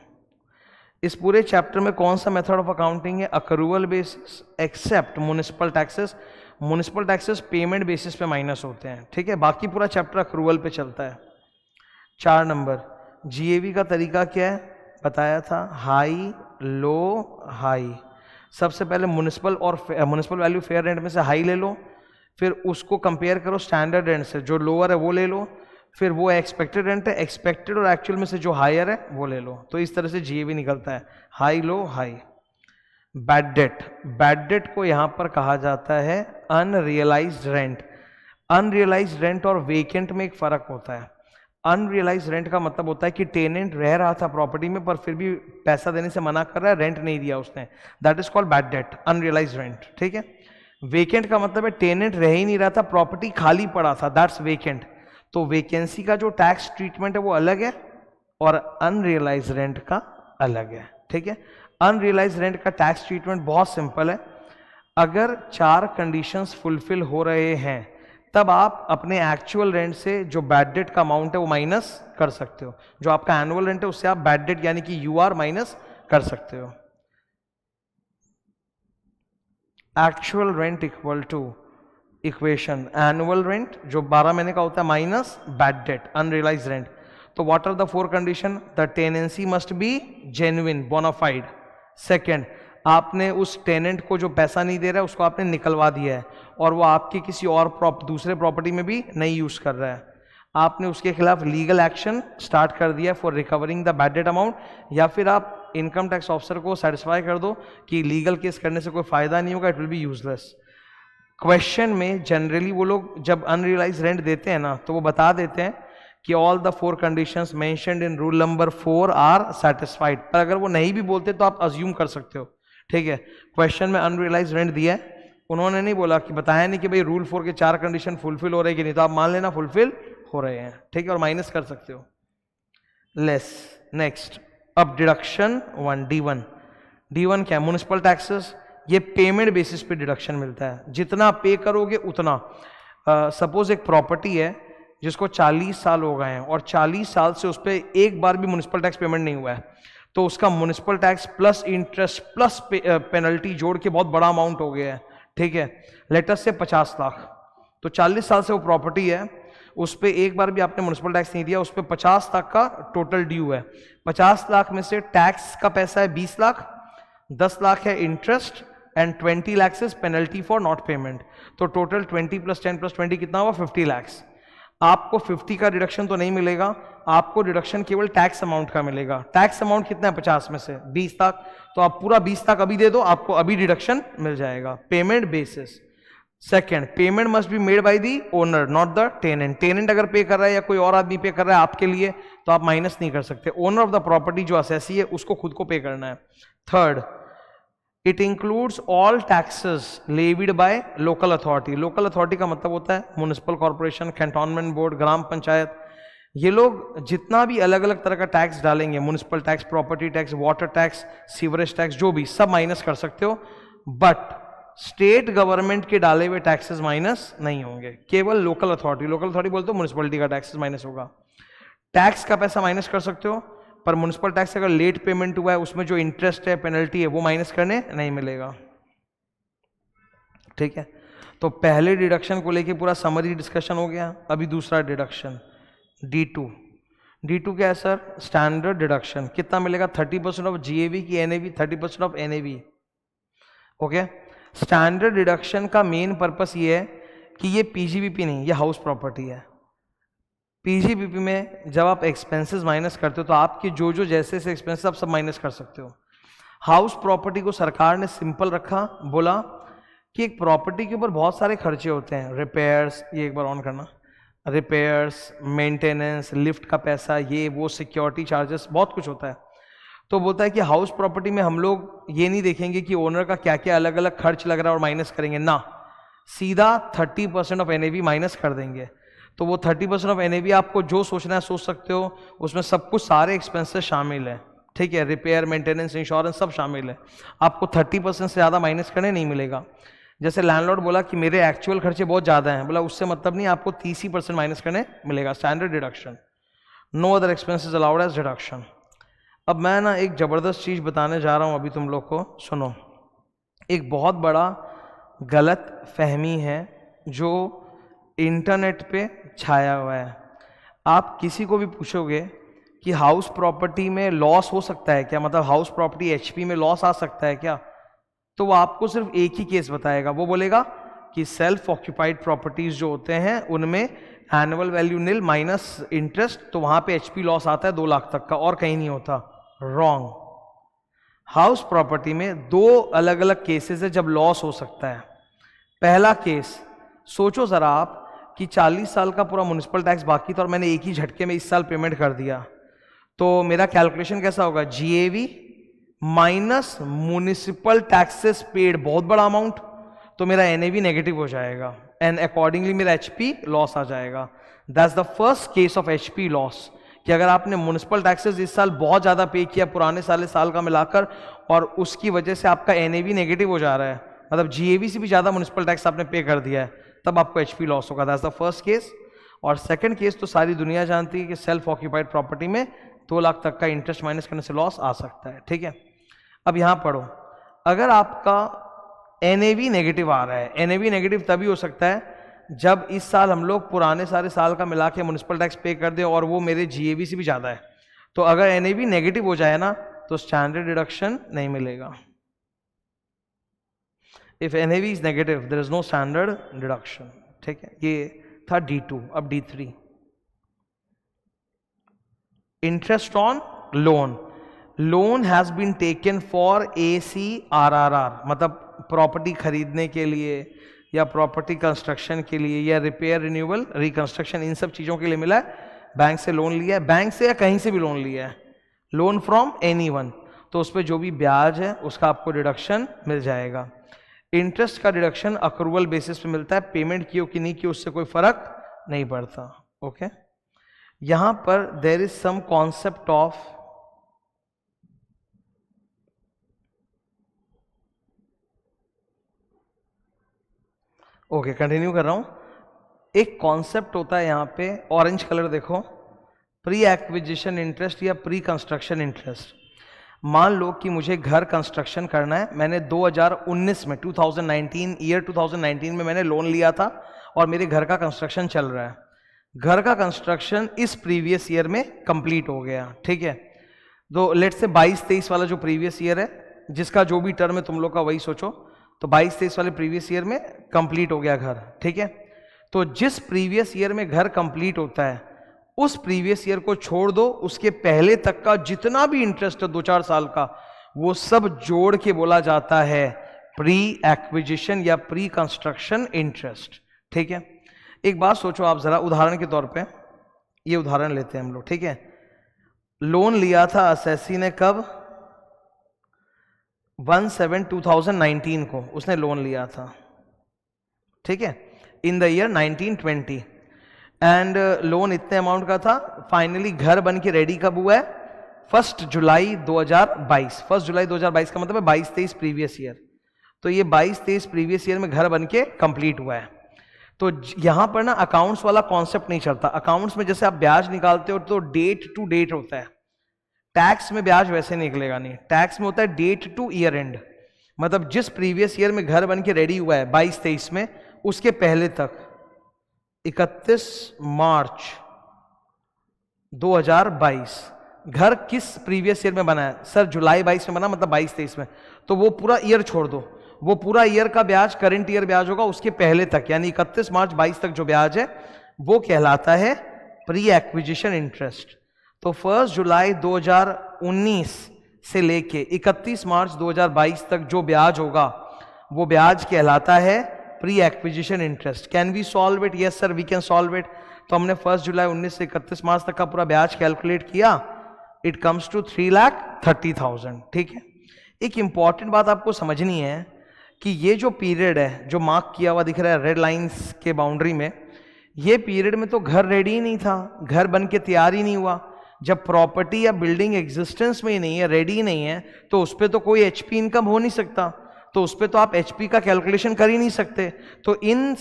इस पूरे चैप्टर में कौन सा मेथड ऑफ अकाउंटिंग है, accrual basis except municipal taxes. Municipal taxes payment basis पे माइनस होते हैं, ठीक है, बाकी पूरा चैप्टर अक्रूवल पे चलता है। 4 नंबर, जीएवी का तरीका क्या है बताया था, हाई लो हाई। सबसे पहले म्युनिसिपल और म्युनिसिपल वैल्यू फेयर रेंट में से हाई ले लो, फिर उसको कंपेयर करो स्टैंडर्ड रेंट से, जो लोअर है वो ले लो, फिर वो एक्सपेक्टेड रेंट है, एक्सपेक्टेड और एक्चुअल में से जो हायर है वो ले लो। तो इस तरह से जीएवी निकलता है, high low high. Bad debt, bad debt को यहां पर कहा जाता है अनरियलाइज्ड रेंट। अनरियलाइज्ड रेंट और वेकेंट में एक फर्क होता है। अनरियलाइज रेंट का मतलब होता है कि टेनेंट रह रहा था प्रॉपर्टी में पर फिर भी पैसा देने से मना कर रहा है, रेंट नहीं दिया उसने, that is called bad debt, unrealise rent, ठीक है। वेकेंट का मतलब है टेनेंट रह ही नहीं रहा था, प्रॉपर्टी खाली पड़ा था, दैट्स वेकेंट। तो वेकेंसी का जो टैक्स ट्रीटमेंट है वो अलग है और अनरियलाइज रेंट का अलग है, ठीक है। अनरियलाइज रेंट का टैक्स ट्रीटमेंट बहुत सिंपल है। अगर 4 कंडीशंस फुलफिल हो रहे हैं तब आप अपने एक्चुअल रेंट से जो बैड डेट का अमाउंट है वो माइनस कर सकते हो। जो आपका एनुअल रेंट है उससे आप बैड डेट यानी कि यूआर माइनस कर सकते हो। Actual rent equal to equation annual rent जो 12 महीने का होता है minus bad debt unrealise rent. तो what are the 4 condition, the tenancy must be genuine bona fide. Second, आपने उस टेनेंट को जो पैसा नहीं दे रहा है उसको आपने निकलवा दिया है और वो आपकी किसी और दूसरे प्रॉपर्टी में भी नहीं यूज कर रहा है। आपने उसके खिलाफ लीगल एक्शन स्टार्ट कर दिया for recovering the bad debt amount, या फिर आप इनकम टैक्स ऑफिसर को सेटिस्फाई कर दो कि लीगल केस करने से कोई फायदा नहीं होगा, it will be useless. Question में जनरली वो लोग जब अनरियलाइज रेंट देते हैं ना तो वो बता देते हैं कि all the 4 conditions mentioned in rule number 4 are satisfied, पर अगर वो नहीं भी बोलते तो आप अज्यूम कर सकते हो, ठीक है। क्वेश्चन में अनरियलाइज्ड रेंट दिया है, उन्होंने नहीं बोला कि बताया नहीं कि भाई रूल 4 के 4 कंडीशन फुलफिल हो रहे कि नहीं, तो आप मान लेना फुलफिल हो रहे हैं, ठीक है, और माइनस कर सकते हो। लेस नेक्स्ट, अब डिडक्शन 1 D1। D1 क्या है? Municipal taxes. ये पेमेंट बेसिस पे डिडक्शन मिलता है, जितना पे करोगे उतना। सपोज एक प्रॉपर्टी है जिसको 40 साल हो गए हैं और 40 साल से उस पर एक बार भी म्युनिसिपल टैक्स पेमेंट नहीं हुआ है, तो उसका municipal tax plus interest plus penalty जोड़ के बहुत बड़ा अमाउंट हो गया है, ठीक है। लेटस से 50 लाख, तो 40 साल से वो प्रॉपर्टी है, उस पर एक बार भी आपने म्युनिसिपल टैक्स नहीं दिया, उस पर 50 लाख का टोटल ड्यू है। 50 लाख में से टैक्स का पैसा है 20 लाख, 10 लाख है interest and 20 lakh is penalty for not payment, तो टोटल 20 + 10 + 20 कितना हुआ? 50 लाख। आपको 50 का डिडक्शन तो नहीं मिलेगा, आपको डिडक्शन केवल टैक्स अमाउंट का मिलेगा। टैक्स अमाउंट कितना है 50 में से? 20 लाख, तो आप पूरा 20 लाख अभी दे दो, आपको अभी डिडक्शन मिल जाएगा। Payment basis. Second, payment must be made by the owner not the tenant. Tenant अगर पे कर रहा है या कोई और आदमी पे कर रहा है आपके लिए, तो आप माइनस नहीं कर सकते। ओनर ऑफ द प्रॉपर्टी जो असेसी है उसको खुद को पे करना है। Third, it includes all taxes levied by local authority. Local authority का मतलब होता है म्युनिसिपल कॉर्पोरेशन, कैंटोनमेंट बोर्ड, ग्राम पंचायत। ये लोग जितना भी अलग अलग तरह का टैक्स डालेंगे, municipal tax, property tax, water tax, sewerage tax, जो भी, सब माइनस कर सकते हो, बट स्टेट गवर्नमेंट के डाले हुए टैक्सेस माइनस नहीं होंगे, केवल लोकल अथॉरिटी बोलते हो म्युनिसिपलिटी का टैक्सेस माइनस होगा। टैक्स का पैसा माइनस कर सकते हो, पर म्युनिसिपल टैक्स अगर लेट पेमेंट हुआ है उसमें जो इंटरेस्ट है, पेनल्टी है, वो माइनस करने नहीं मिलेगा, ठीक है। तो पहले डिडक्शन को लेके पूरा समरी डिस्कशन हो गया। अभी दूसरा डिडक्शन D2। D2 क्या है सर? Standard deduction. कितना मिलेगा? 30% ऑफ GAV की NAV, 30% of NAV, okay. Standard deduction का मेन पर्पस ये है कि ये PGBP नहीं, ये हाउस प्रॉपर्टी है। PGBP में जब आप एक्सपेंसेस माइनस करते हो तो आपके जो जो जैसे जैसे एक्सपेंसेस आप सब माइनस कर सकते हो। हाउस प्रॉपर्टी को सरकार ने सिंपल रखा, बोला कि एक प्रॉपर्टी के ऊपर बहुत सारे खर्चे होते हैं, रिपेयर्स, ये एक बार ऑन करना, रिपेयर्स, मेंटेनेंस, लिफ्ट का पैसा, ये वो, सिक्योरिटी चार्जेस, बहुत कुछ होता है। तो बोलता है कि हाउस प्रॉपर्टी में हम लोग ये नहीं देखेंगे कि ओनर का क्या क्या अलग अलग खर्च लग रहा है और माइनस करेंगे ना, सीधा 30% ऑफ NAV माइनस कर देंगे। तो वो 30% ऑफ NAV आपको जो सोचना है सोच सकते हो, उसमें सब कुछ सारे एक्सपेंसेस शामिल है, ठीक है, रिपेयर, मेंटेनेंस, इंश्योरेंस सब शामिल है। आपको 30% से ज़्यादा माइनस करने नहीं मिलेगा। जैसे लैंडलॉर्ड बोला कि मेरे एक्चुअल खर्चे बहुत ज़्यादा हैं, बोला उससे मतलब नहीं, आपको 30% माइनस करने मिलेगा। Standard deduction. No other expenses allowed as deduction. अब मैं ना एक ज़बरदस्त चीज़ बताने जा रहा हूँ, अभी तुम लोग को सुनो। एक बहुत बड़ा गलत फहमी है जो इंटरनेट पे छाया हुआ है। आप किसी को भी पूछोगे कि हाउस प्रॉपर्टी में लॉस हो सकता है क्या, मतलब हाउस प्रॉपर्टी HP में लॉस आ सकता है क्या, तो वो आपको सिर्फ एक ही केस बताएगा। वो बोलेगा कि सेल्फ ऑक्यूपाइड प्रॉपर्टीज जो होते हैं उनमें एनुअल वैल्यू निल माइनस इंटरेस्ट, तो वहां पे HP लॉस आता है 2 लाख तक का, और कहीं नहीं होता। रॉन्ग। हाउस प्रॉपर्टी में 2 अलग अलग केसेस है जब लॉस हो सकता है। पहला केस, सोचो जरा आप कि 40 साल का पूरा म्युनिसिपल टैक्स बाकी था और मैंने एक ही झटके में इस साल पेमेंट कर दिया, तो मेरा कैलकुलेशन कैसा होगा? GAV minus municipal taxes paid, बहुत बड़ा अमाउंट, तो मेरा NAV नेगेटिव हो जाएगा एंड अकॉर्डिंगली मेरा HP लॉस आ जाएगा। That's the first case of HP loss, कि अगर आपने म्युनिसिपल टैक्सेस इस साल बहुत ज्यादा पे किया पुराने साल का मिलाकर, और उसकी वजह से आपका NAV नेगेटिव हो जा रहा है, मतलब GAV से भी ज्यादा म्युनिसिपल टैक्स आपने पे कर दिया है, तब आपको HP लॉस होगा। That's the first case. और सेकंड केस तो सारी दुनिया जानती है कि सेल्फ ऑक्यूपाइड प्रॉपर्टी में 2 लाख तक का इंटरेस्ट माइनस करने से लॉस आ सकता है, ठीक है। अब यहां पढ़ो, अगर आपका NAV नेगेटिव आ रहा है, NAV नेगेटिव तभी हो सकता है जब इस साल हम लोग पुराने सारे साल का मिला के म्युनिसिपल टैक्स पे कर दे और वो मेरे GAV से भी ज्यादा है, तो अगर NAV नेगेटिव हो जाए ना तो स्टैंडर्ड डिडक्शन नहीं मिलेगा। If NAV is negative, there is no standard deduction, ठीक है। ये था D2। अब D3, interest on loan. Loan has been taken for ACRRR, मतलब प्रॉपर्टी खरीदने के लिए या प्रॉपर्टी कंस्ट्रक्शन के लिए या रिपेयर, रिन्यूअल, रिकंस्ट्रक्शन, इन सब चीजों के लिए मिला है बैंक से लोन लिया है, बैंक से या कहीं से भी लोन लिया है, लोन फ्रॉम एनीवन, तो उस पर जो भी ब्याज है उसका आपको डिडक्शन मिल जाएगा। इंटरेस्ट का डिडक्शन अक्रूवल बेसिस पे मिलता है, पेमेंट की हो कि नहीं की उससे कोई फर्क नहीं पड़ता। ओके, यहां पर there is some concept of okay, continue कर रहा हूं। एक कॉन्सेप्ट होता है यहां पे, ऑरेंज कलर देखो, प्री एक्विजिशन इंटरेस्ट या प्री कंस्ट्रक्शन इंटरेस्ट। मान लो कि मुझे घर कंस्ट्रक्शन करना है, मैंने 2019 में 2019 ईयर 2019 में मैंने लोन लिया था और मेरे घर का कंस्ट्रक्शन चल रहा है। घर का कंस्ट्रक्शन इस प्रीवियस ईयर में कंप्लीट हो गया, ठीक है। तो लेट्स से 22-23 वाला जो प्रीवियस ईयर है, जिसका जो भी टर्म है तुम लोग का वही सोचो, तो 22-23 वाले प्रीवियस ईयर में कंप्लीट हो गया घर, ठीक है। तो जिस प्रीवियस ईयर में घर कंप्लीट होता है उस प्रीवियस ईयर को छोड़ दो, उसके पहले तक का जितना भी इंटरेस्ट है 2-4 साल का, वो सब जोड़ के बोला जाता है प्री एक्विजिशन या प्री कंस्ट्रक्शन इंटरेस्ट, ठीक है। एक बात सोचो आप जरा, उदाहरण के तौर पे ये उदाहरण लेते हैं हम लोग, ठीक है। लोन लिया था असेसी ने कब, 1/7/2019 को उसने लोन लिया था, ठीक है, in the year 1920, and loan इतने अमाउंट का था। फाइनली घर बन के रेडी कब हुआ है, 1 जुलाई 2022। 1 जुलाई 2022 का मतलब है 22-23 प्रीवियस ईयर। तो ये 22-23 प्रीवियस ईयर में घर बन के कंप्लीट हुआ है। तो यहां पर ना अकाउंट्स वाला कॉन्सेप्ट नहीं चलता। अकाउंट्स में जैसे आप ब्याज निकालते हो तो डेट टू डेट होता है, टैक्स में ब्याज वैसे निकलेगा नहीं, टैक्स में होता है डेट टू ईयर एंड, मतलब जिस प्रीवियस ईयर में घर बन के रेडी हुआ है 22-23 में, उसके पहले तक 31 मार्च 2022। घर किस प्रीवियस ईयर में बना है सर, जुलाई 22 में बना, मतलब 22-23 में, तो वो पूरा ईयर छोड़ दो, वो पूरा ईयर का ब्याज करंट ईयर ब्याज होगा, उसके पहले तक यानी 31 मार्च 22 तक जो ब्याज है वो कहलाता है प्री एक्विजिशन इंटरेस्ट। तो 1 जुलाई 2019 से लेके 31 मार्च 2022 तक जो ब्याज होगा वो ब्याज कहलाता है pre acquisition interest. Can we solve it? Yes sir, we can solve it. तो हमने 1 जुलाई 19 से 31 मार्च तक का पूरा ब्याज कैलकुलेट किया, इट कम्स टू 3,30,000, ठीक है। एक इंपॉर्टेंट बात आपको समझनी है कि ये जो पीरियड है जो मार्क किया हुआ दिख रहा है रेड लाइंस के बाउंड्री में, ये पीरियड में तो घर रेडी ही नहीं था, घर बन के तैयार ही नहीं हुआ। जब प्रॉपर्टी या बिल्डिंग एग्जिस्टेंस में ही नहीं है, रेडी ही नहीं है, तो उस पर तो कोई एचपी इनकम हो नहीं सकता, तो उस पर तो आप एचपी का कैलकुलेशन कर ही नहीं सकते। तो इन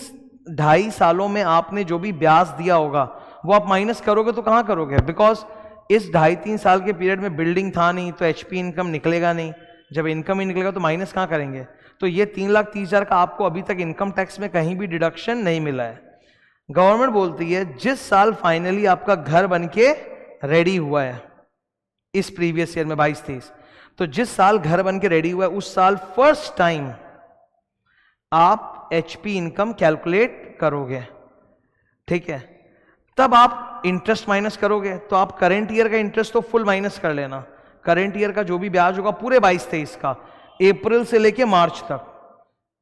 2.5 सालों में आपने जो भी ब्याज दिया होगा वो आप माइनस करोगे तो कहाँ करोगे, बिकॉज इस 2.5-3 साल के पीरियड में बिल्डिंग था नहीं, तो एचपी इनकम निकलेगा नहीं। जब इनकम ही निकलेगा तो माइनस कहाँ करेंगे। तो ये 3,30,000 का आपको अभी तक इनकम टैक्स में कहीं भी डिडक्शन नहीं मिला है। गवर्नमेंट बोलती है जिस साल फाइनली आपका घर बन के रेडी हुआ है इस प्रीवियस ईयर में 22-23, तो जिस साल घर बन के रेडी हुआ है उस साल फर्स्ट टाइम आप एचपी इनकम कैलकुलेट करोगे, ठीक है। तब आप इंटरेस्ट माइनस करोगे, तो आप करंट ईयर का इंटरेस्ट तो फुल माइनस कर लेना, करंट ईयर का जो भी ब्याज होगा पूरे 22-23 का, अप्रैल से लेके मार्च तक।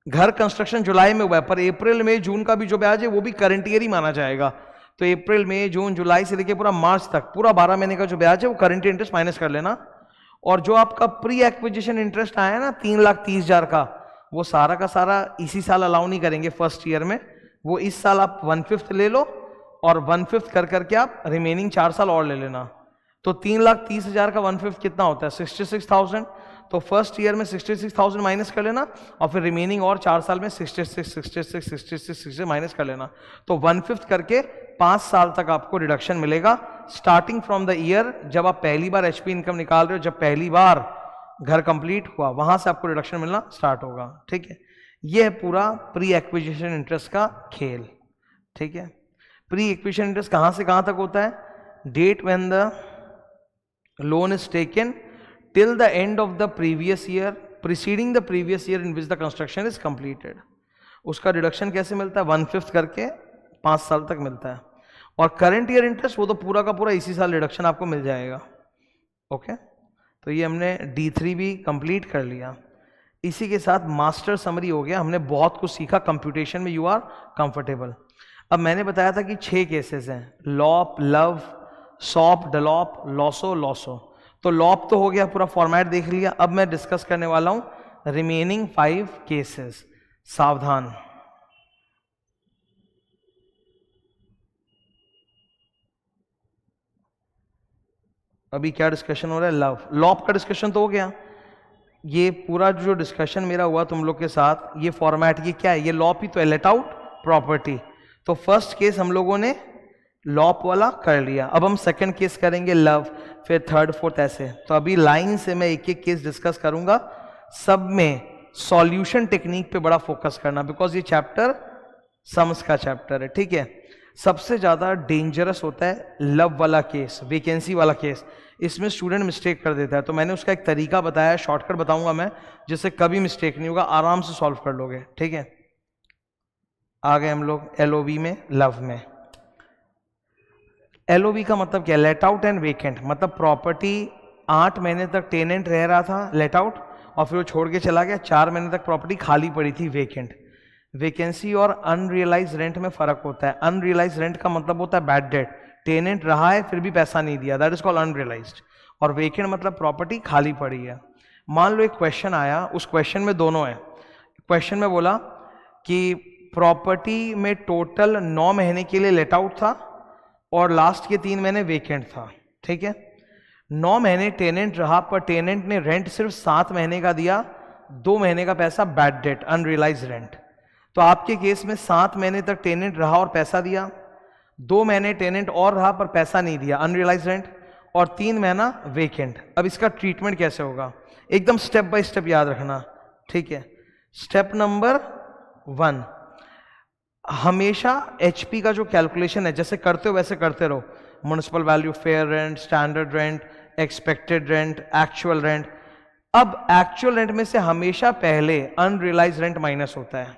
घर कंस्ट्रक्शन जुलाई में हुआ है, पर अप्रैल मई जून का भी जो ब्याज है वो भी करंट ईयर ही माना जाएगा। तो अप्रैल मई जून जुलाई से लेके पूरा मार्च तक पूरा 12 महीने का जो ब्याज है वो करंट इंटरेस्ट माइनस कर लेना। और जो आपका प्री एक्विजिशन इंटरेस्ट आया ना 3,30,000 का, वो सारा का सारा इसी साल अलाउ नहीं करेंगे फर्स्ट ईयर में, वो इस साल आप 1/5 ले लो और 1/5 कर करके आप रिमेनिंग 4 साल और ले लेना। तो 3,30,000 का 1/5 कितना होता है, 66,000। तो फर्स्ट ईयर में 66,000 माइनस कर लेना और फिर रिमेनिंग और 4 साल में 66 माइनस कर लेना। तो 1/5 करके 5 साल तक आपको रिडक्शन मिलेगा, स्टार्टिंग फ्रॉम द ईयर जब आप पहली बार एचपी इनकम निकाल रहे हो, जब पहली बार घर कंप्लीट हुआ वहां से आपको रिडक्शन मिलना स्टार्ट होगा, ठीक है। यह है पूरा प्री एक्विजिशन इंटरेस्ट का खेल, ठीक है। प्री एक्विजिशन इंटरेस्ट कहां से कहां तक होता है, date when the loan is taken till the end of the previous year preceding the previous year in which the construction is completed। उसका रिडक्शन कैसे मिलता है, 1/5 करके 5 साल तक मिलता है। और करंट ईयर इंटरेस्ट वो तो पूरा का पूरा इसी साल रिडक्शन आपको मिल जाएगा, ओके। तो ये हमने D3 भी कंप्लीट कर लिया। इसी के साथ मास्टर समरी हो गया, हमने बहुत कुछ सीखा कंप्यूटेशन में, यू आर कंफर्टेबल। अब मैंने बताया था कि 6 केसेस हैं, लॉ, लव, सॉप, डलॉप, लॉसो, लॉसो। तो लॉप तो हो गया, पूरा फॉर्मेट देख लिया। अब मैं डिस्कस करने वाला हूं रिमेनिंग 5 केसेस। सावधान। अभी क्या डिस्कशन हो रहा है? लव। लॉप का डिस्कशन तो हो गया। ये पूरा जो डिस्कशन मेरा हुआ तुम लोग के साथ, ये फॉर्मेट, ये क्या है? ये लॉप ही तो है, लेट आउट प्रॉपर्टी। तो फर्स्ट केस हम लोगों ने लॉप वाला कर लिया। अब हम सेकंड केस करेंगे लव, फिर थर्ड, फोर्थ, ऐसे। तो अभी लाइन से मैं एक एक केस डिस्कस करूंगा। सब में सॉल्यूशन टेक्निक पे बड़ा फोकस करना, बिकॉज ये चैप्टर सम्स का चैप्टर है, ठीक है। सबसे ज्यादा डेंजरस होता है लव वाला केस, वैकेंसी वाला केस। इसमें स्टूडेंट मिस्टेक कर देता है, तो मैंने उसका एक तरीका बताया, शॉर्टकट बताऊंगा मैं, जिससे कभी मिस्टेक नहीं होगा, आराम से सॉल्व कर लोगे, ठीक है। आ गए हम लोग एलओवी में, लव में। एलओवी का मतलब क्या है? Let out and vacant. मतलब प्रॉपर्टी 8 महीने तक टेनेंट रह रहा था, लेट आउट, और फिर वो छोड़ के चला गया। 4 महीने तक प्रॉपर्टी खाली पड़ी थी, वेकेंट। वैकेंसी और अनरियलाइज रेंट में फर्क होता है। अनरियलाइज रेंट का मतलब होता है बैड डेट, टेनेंट रहा है फिर भी पैसा नहीं दिया, दैट इज कॉल्ड अनरियलाइज्ड। और वेकेंट मतलब प्रॉपर्टी खाली पड़ी है। मान लो एक क्वेश्चन आया, उस क्वेश्चन में दोनों है। क्वेश्चन में बोला कि प्रॉपर्टी में टोटल 9 महीने के लिए लेट आउट था और लास्ट के 3 महीने वेकेंट था, ठीक है। 9 महीने टेनेंट रहा, पर टेनेंट ने रेंट सिर्फ 7 महीने का दिया, 2 महीने का पैसा बैड डेट, अनरियलाइज रेंट। तो आपके केस में 7 महीने तक टेनेंट रहा और पैसा दिया, 2 महीने टेनेंट और रहा पर पैसा नहीं दिया, अनरियलाइज रेंट, और 3 महीना वेकेंट। अब इसका ट्रीटमेंट कैसे होगा? एकदम स्टेप बाय स्टेप याद रखना, ठीक है। स्टेप नंबर 1, हमेशा एचपी का जो कैलकुलेशन है, जैसे करते हो वैसे करते रहो। Municipal value, fair rent, standard rent, expected rent, actual rent. अब एक्चुअल रेंट में से हमेशा पहले अनरियलाइज रेंट माइनस होता है,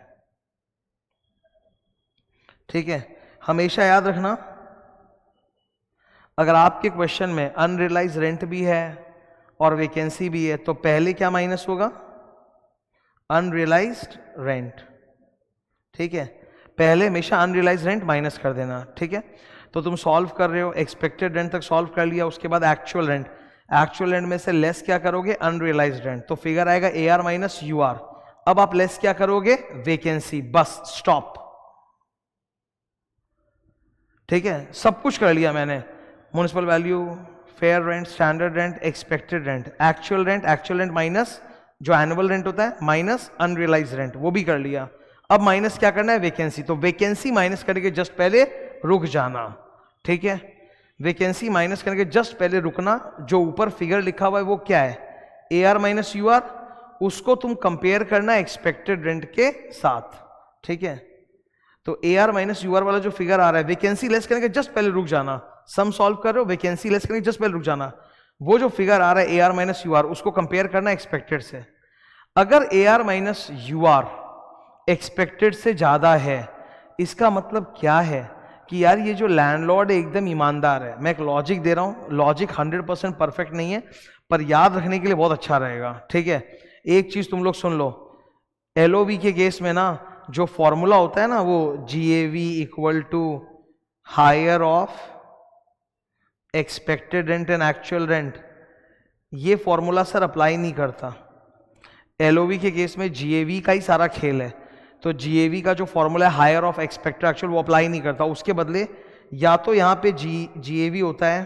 ठीक है। हमेशा याद रखना, अगर आपके क्वेश्चन में अनरियलाइज रेंट भी है और वैकेंसी भी है, तो पहले क्या माइनस होगा? अनरियलाइज्ड रेंट, ठीक है। पहले हमेशा अनरियलाइज रेंट माइनस कर देना, ठीक है। तो तुम सॉल्व कर रहे हो, एक्सपेक्टेड रेंट तक सॉल्व कर लिया, उसके बाद एक्चुअल रेंट। एक्चुअल रेंट में से लेस क्या करोगे? Unrealise rent. तो फिगर आएगा AR माइनस UR। अब आप लेस क्या करोगे? वैकेंसी। बस स्टॉप, ठीक है। सब कुछ कर लिया मैंने, municipal value, fair rent, standard rent, expected rent, actual rent minus जो एनुअल रेंट होता है, माइनस अनरियलाइज रेंट, वो भी कर लिया। अब माइनस क्या करना है? वैकेंसी। तो वैकेंसी माइनस करके जस्ट पहले रुक जाना, ठीक है। वैकेंसी माइनस करके जस्ट पहले रुकना। जो ऊपर फिगर लिखा हुआ है वो क्या है? AR minus UR। उसको तुम कंपेयर करना एक्सपेक्टेड रेंट के साथ, ठीक है। तो AR माइनस UR वाला जो फिगर आ रहा है, वैकेंसी लेस करने के जस्ट पहले रुक जाना। सम सॉल्व कर रहे हो, वैकेंसी लेस करने के जस्ट पहले रुक जाना। वो जो फिगर आ रहा है AR माइनस UR, उसको कंपेयर करना एक्सपेक्टेड से। अगर AR माइनस UR एक्सपेक्टेड से ज्यादा है, इसका मतलब क्या है कि यार ये जो लैंडलॉर्ड है एकदम ईमानदार है। मैं एक लॉजिक दे रहा हूं, लॉजिक 100% परफेक्ट नहीं है, पर याद रखने के लिए बहुत अच्छा रहेगा, ठीक है। एक चीज तुम लोग सुन लो, LOV के केस में ना जो फॉर्मूला होता है ना, वो GAV equal to higher of expected rent and actual rent, ये फॉर्मूला सर अप्लाई नहीं करता। LOV के केस में GAV का ही सारा खेल है, तो GAV का जो फॉर्मूला है हायर ऑफ एक्सपेक्टेड एक्चुअल, वो अप्लाई नहीं करता। उसके बदले या तो यहां पे GAV होता है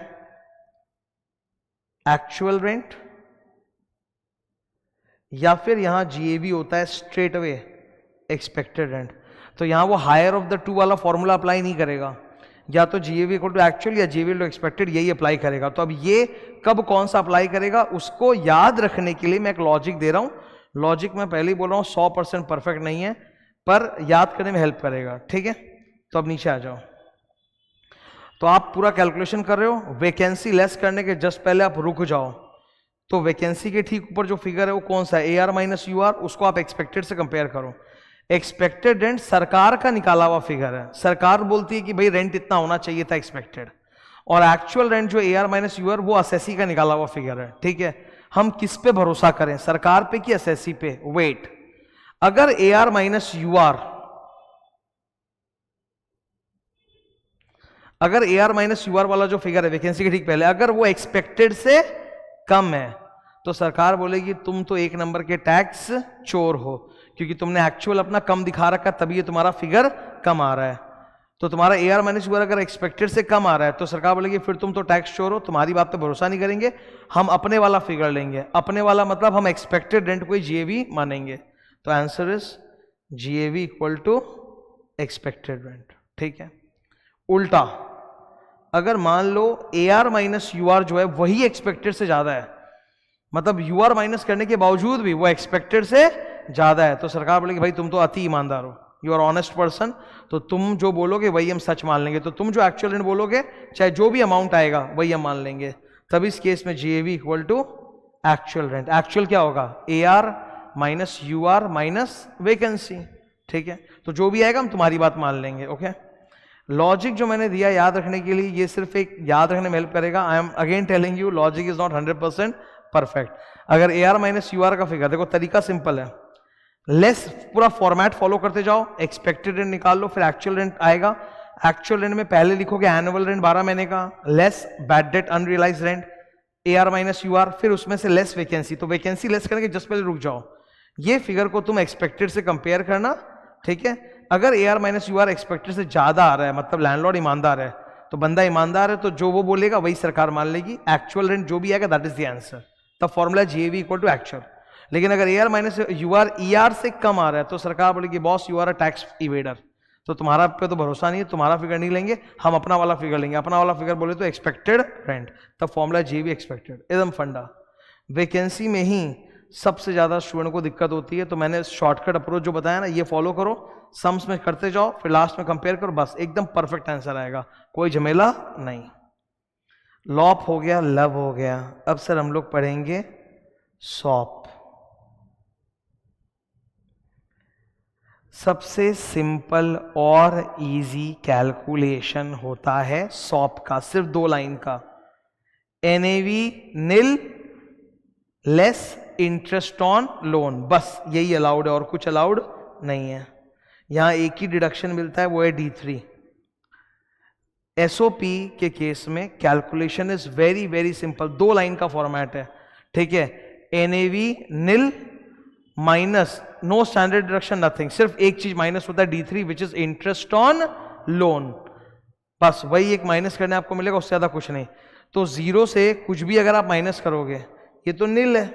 एक्चुअल रेंट, या फिर यहां GAV होता है स्ट्रेट अवे एक्सपेक्टेड रेंट। तो यहां वो हायर ऑफ द टू वाला फॉर्मूला अप्लाई नहीं करेगा, या तो GAV इक्वल टू एक्चुअल या GAV टू एक्सपेक्टेड, यही अप्लाई करेगा। तो अब ये कब कौन सा अप्लाई करेगा, उसको याद रखने के लिए मैं एक लॉजिक दे रहा हूं। लॉजिक मैं पहले ही बोल रहा हूं 100% परफेक्ट नहीं है, पर याद करने में हेल्प करेगा, ठीक है। तो अब नीचे आ जाओ। तो आप पूरा कैलकुलेशन कर रहे हो, वैकेंसी लेस करने के जस्ट पहले आप रुक जाओ। तो वैकेंसी के ठीक ऊपर जो फिगर है वो कौन सा है? AR minus UR। उसको आप एक्सपेक्टेड से कंपेयर करो। एक्सपेक्टेड रेंट सरकार का निकाला हुआ फिगर है, सरकार बोलती है कि भाई रेंट इतना होना चाहिए था एक्सपेक्टेड। और एक्चुअल रेंट जो AR माइनस UR, वो असेसी का निकाला हुआ फिगर है, ठीक है। हम किस पे भरोसा करें, सरकार पे कि असेसी पे? वेट, अगर AR माइनस UR, अगर A R minus U R वाला जो फिगर है वैकेंसी के ठीक पहले, अगर वो एक्सपेक्टेड से कम है तो सरकार बोलेगी तुम तो एक नंबर के टैक्स चोर हो, क्योंकि तुमने एक्चुअल अपना कम दिखा रखा, तभी ये तुम्हारा फिगर कम आ रहा है। तो तुम्हारा A R minus U R अगर एक्सपेक्टेड से कम आ रहा है तो सरकार बोलेगी फिर तुम तो टैक्स चोर हो, तुम्हारी बात पे भरोसा नहीं करेंगे, हम अपने वाला फिगर लेंगे। अपने वाला मतलब हम एक्सपेक्टेड रेंट को ही जीएवी मानेंगे। तो answer is GAV equal to expected rent. ठीक है। उल्टा, अगर मान लो A R minus U R जो है वही एक्सपेक्टेड से ज्यादा है, मतलब यू आर माइनस करने के बावजूद भी वो एक्सपेक्टेड से ज्यादा है, तो सरकार बोलेगी भाई तुम तो अति ईमानदार हो, यू आर ऑनेस्ट पर्सन, तो तुम जो बोलोगे वही हम सच मान लेंगे। तो तुम जो एक्चुअल रेंट बोलोगे, चाहे जो भी अमाउंट आएगा वही हम मान लेंगे। तब इस केस में GAV equal to actual rent. Actual क्या होगा? A R minus U R minus vacancy. ठीक है, तो जो भी आएगा हम तुम्हारी बात मान लेंगे। ओके, लॉजिक जो मैंने दिया याद रखने के लिए, ये सिर्फ एक याद रखने में हेल्प करेगा। I am again telling you, logic is not 100% perfect. अगर A R minus U R का फिगर, देखो तरीका सिंपल है, लेस पूरा फॉर्मेट फॉलो करते जाओ, एक्सपेक्टेड रेंट निकाल लो, फिर एक्चुअल रेंट आएगा। एक्चुअल रेंट में पहले लिखोगे एनुअल रेंट 12 महीने का, less bad debt unrealise rent, A R minus U R, फिर उसमें से लेस वैकेंसी। तो वैकेंसी लेस करके जस्ट पहले रुक जाओ, ये फिगर को तुम एक्सपेक्टेड से कंपेयर करना। ठीक है, अगर A R minus U R expected से ज्यादा आ रहा है, मतलब लैंडलॉर्ड ईमानदार है, तो बंदा ईमानदार है, तो जो वो बोलेगा वही सरकार मान लेगी। एक्चुअल रेंट जो भी आएगा दैट इज द आंसर। तब formula GAV equal to actual. लेकिन अगर A R minus U R E R से कम आ रहा है तो सरकार बोलेगी boss you are a tax evader, तो तुम्हारा पे तो भरोसा नहीं है, तुम्हारा फिगर नहीं लेंगे, हम अपना वाला फिगर लेंगे। अपना वाला फिगर बोले तो एक्सपेक्टेड रेंट, तब फॉर्मूला जीएवी एक्सपेक्टेड, एकदम फंडा। वैकेंसी में ही सबसे ज्यादा स्टूडेंट को दिक्कत होती है, तो मैंने शॉर्टकट अप्रोच जो बताया ना, ये फॉलो करो, सम्स में करते जाओ, फिर लास्ट में कंपेयर करो, बस एकदम परफेक्ट आंसर आएगा, कोई झमेला नहीं। लॉप हो गया, लव हो गया, अब सर हम लोग पढ़ेंगे सॉप। सबसे सिंपल और इजी कैलकुलेशन होता है सॉप का, सिर्फ 2 लाइन का, NAV nil less interest on loan, बस यही अलाउड है और कुछ अलाउड नहीं है। यहां एक ही डिडक्शन मिलता है, वो है D3। एसओपी के केस में calculation is very very simple, 2 line का फॉर्मेट है। ठीक है, NAV nil minus no standard deduction nothing, सिर्फ एक चीज माइनस होता है D3 which is interest on loan, बस वही एक माइनस करने आपको मिलेगा, उससे ज्यादा कुछ नहीं। तो 0 से कुछ भी अगर आप माइनस करोगे, ये तो नील है,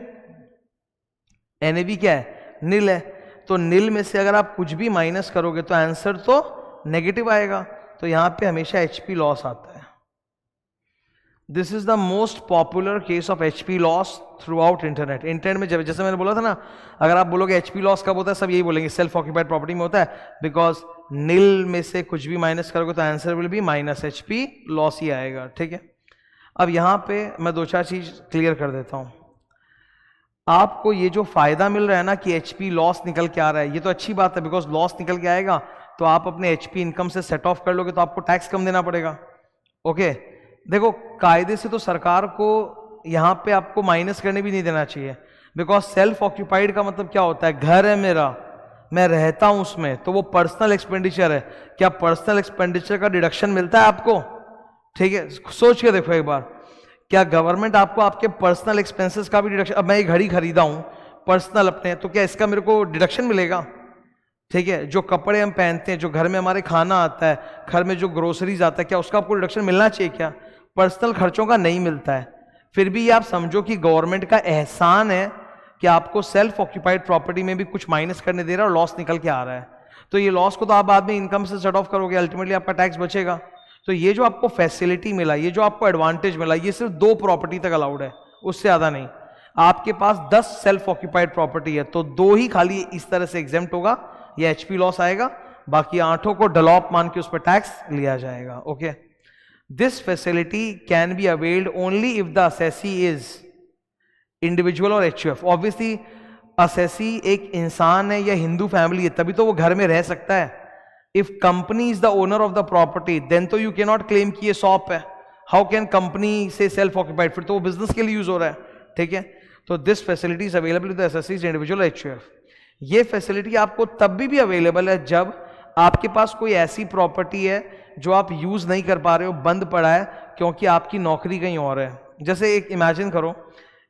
एनएवी क्या है? नील है, तो नील में से अगर आप कुछ भी माइनस करोगे तो आंसर तो नेगेटिव आएगा, तो यहां पे हमेशा एचपी लॉस आता है। This is the most popular case of HP loss through out internet. Internet में जब जैसे मैंने बोला था ना, अगर आप बोलोगे एचपी लॉस कब होता है, सब यही बोलेंगे सेल्फ ऑक्यूपाइड प्रॉपर्टी में होता है, बिकॉज नील में से कुछ भी माइनस करोगे तो answer will be minus HP loss ही आएगा। ठीक है, अब यहां पे मैं 2-4 चीज क्लियर कर देता हूं। आपको ये जो फायदा मिल रहा है ना कि एचपी लॉस निकल के आ रहा है, ये तो अच्छी बात है, बिकॉज लॉस निकल के आएगा तो आप अपने एचपी इनकम से सेट ऑफ कर लोगे, तो आपको टैक्स कम देना पड़ेगा। ओके, देखो कायदे से तो सरकार को यहां पे आपको माइनस करने भी नहीं देना चाहिए, बिकॉज सेल्फ ऑक्यूपाइड का मतलब क्या होता है? घर है मेरा, मैं रहता हूं उसमें, तो वो पर्सनल एक्सपेंडिचर है। क्या पर्सनल एक्सपेंडिचर का डिडक्शन मिलता है आपको? ठीक है, सोच के देखो एक बार, क्या गवर्नमेंट आपको आपके पर्सनल एक्सपेंसेस का भी डिडक्शन? अब मैं ये घड़ी खरीदा हूं पर्सनल अपने, तो क्या इसका मेरे को डिडक्शन मिलेगा? ठीक है, जो कपड़े हम पहनते हैं, जो घर में हमारे खाना आता है, घर में जो ग्रोसरीज आता है, क्या उसका आपको डिडक्शन मिलना चाहिए? क्या पर्सनल खर्चों का नहीं मिलता है। फिर भी आप समझो कि गवर्नमेंट का एहसान है कि आपको सेल्फ ऑक्यूपाइड प्रॉपर्टी में भी कुछ माइनस करने दे रहा है और लॉस निकल के आ रहा है, तो ये लॉस को तो आप बाद में इनकम से सेट ऑफ करोगे, अल्टीमेटली आपका टैक्स बचेगा। तो ये जो आपको फैसिलिटी मिला, ये जो आपको एडवांटेज मिला, ये सिर्फ 2 प्रॉपर्टी तक अलाउड है, उससे ज्यादा नहीं। आपके पास 10 सेल्फ ऑक्यूपाइड प्रॉपर्टी है तो 2 ही खाली इस तरह से एग्जेम्प्ट होगा, ये एचपी लॉस आएगा, बाकी 8 को डलॉप मान के उस पर टैक्स लिया जाएगा। Okay, this facility can be availed only if the assessee is individual और एचयूएफ। ऑब्वियसली असेसी एक इंसान है या हिंदू फैमिली है, तभी तो वो घर में रह सकता है। If company is the owner of the property then तो यू कैन नॉट क्लेम कि ये शॉप है। हाउ कैन कंपनी से सेल्फ ऑक्यूपाइड? फिर तो वो बिजनेस के लिए यूज हो रहा है। ठीक है, तो this facility is available with एसएससीज इंडिविजुअल एचयूएफ। ये फैसिलिटी आपको तब भी अवेलेबल है जब आपके पास कोई ऐसी प्रॉपर्टी है जो आप यूज नहीं कर पा रहे हो, बंद पड़ा है क्योंकि आपकी नौकरी कहीं और है। जैसे एक इमेजिन करो,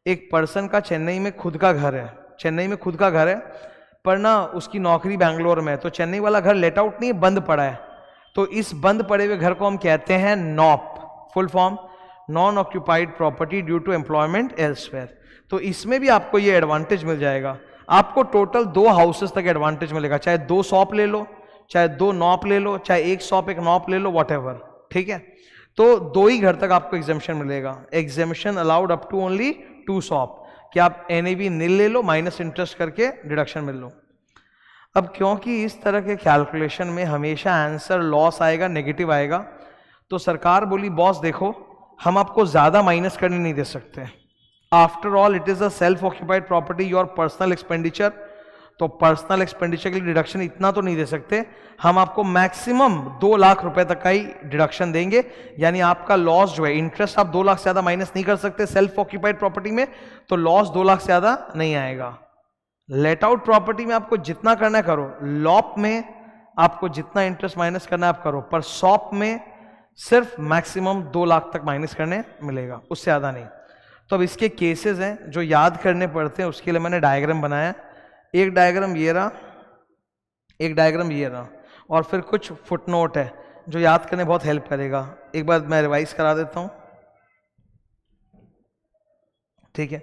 एक पर्सन का चेन्नई में खुद का घर है, चेन्नई में खुद का घर है, पर ना उसकी नौकरी बैंगलोर में है, तो चेन्नई वाला घर लेट आउट नहीं है, बंद पड़ा है। तो इस बंद पड़े हुए घर को हम कहते हैं NOP, full form non occupied property due to employment elsewhere. तो इसमें भी आपको ये एडवांटेज मिल जाएगा। आपको टोटल 2 हाउसेस तक एडवांटेज मिलेगा, चाहे 2 शॉप ले लो, चाहे 2 नॉप ले लो, चाहे 1 शॉप 1 नॉप ले लो, व्हाटएवर, ठीक है। तो 2 ही घर तक आपको एग्जेम्पशन मिलेगा। Exemption allowed up to only 2 shop, कि आप NAV नील ले लो, माइनस इंटरेस्ट करके डिडक्शन मिल लो। अब क्योंकि इस तरह के कैलकुलेशन में हमेशा आंसर लॉस आएगा, नेगेटिव आएगा, तो सरकार बोली बॉस देखो हम आपको ज्यादा माइनस करने नहीं दे सकते। After all it is a self occupied property, your personal expenditure, तो पर्सनल एक्सपेंडिचर के लिए डिडक्शन इतना तो नहीं दे सकते, हम आपको मैक्सिमम 2 लाख रुपए तक का ही डिडक्शन देंगे। यानी आपका लॉस जो है, इंटरेस्ट आप 2 लाख से ज्यादा माइनस नहीं कर सकते सेल्फ ऑक्यूपाइड प्रॉपर्टी में, तो लॉस 2 लाख से ज्यादा नहीं आएगा। लेट आउट प्रॉपर्टी में आपको जितना करना है करो, लॉप में आपको जितना इंटरेस्ट माइनस करना है आप करो, पर शॉप में सिर्फ मैक्सिमम 2 लाख तक माइनस करने मिलेगा, उससे ज्यादा नहीं। तो अब इसके केसेस हैं जो याद करने पड़ते हैं, उसके लिए मैंने डायग्राम बनाया। एक डायग्राम ये रहा, एक डायग्राम ये रहा, और फिर कुछ फुटनोट है जो याद करने बहुत हेल्प करेगा। एक बार मैं रिवाइज करा देता हूं, ठीक है।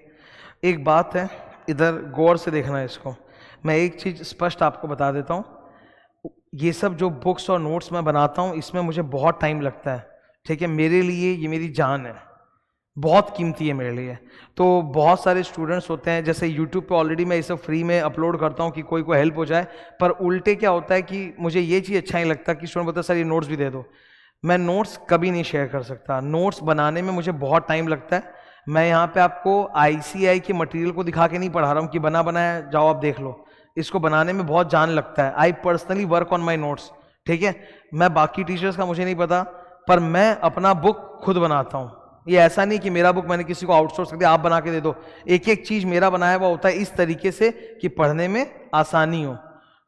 एक बात है, इधर गौर से देखना है इसको। मैं एक चीज स्पष्ट आपको बता देता हूं, ये सब जो बुक्स और नोट्स मैं बनाता हूं इसमें मुझे बहुत टाइम लगता है, ठीक है। मेरे लिए ये मेरी जान है, बहुत कीमती है मेरे लिए। तो बहुत सारे स्टूडेंट्स होते हैं, जैसे यूट्यूब पे ऑलरेडी मैं इसे फ्री में अपलोड करता हूँ कि कोई को हेल्प हो जाए, पर उल्टे क्या होता है कि मुझे ये चीज़ अच्छा नहीं लगता कि स्टूडेंट बोलता है सर ये नोट्स भी दे दो। मैं नोट्स कभी नहीं शेयर कर सकता, नोट्स बनाने में मुझे बहुत टाइम लगता है। मैं यहाँ पे आपको ICI के मटेरियल को दिखा के नहीं पढ़ा रहा हूँ कि बना बनाया जाओ आप देख लो, इसको बनाने में बहुत जान लगता है। I personally work on my notes, ठीक है। मैं बाकी टीचर्स का मुझे नहीं पता, पर मैं अपना बुक खुद बनाता हूँ। ये ऐसा नहीं कि मेरा बुक मैंने किसी को आउटसोर्स कर दिया आप बना के दे दो, एक एक चीज मेरा बनाया हुआ होता है इस तरीके से कि पढ़ने में आसानी हो।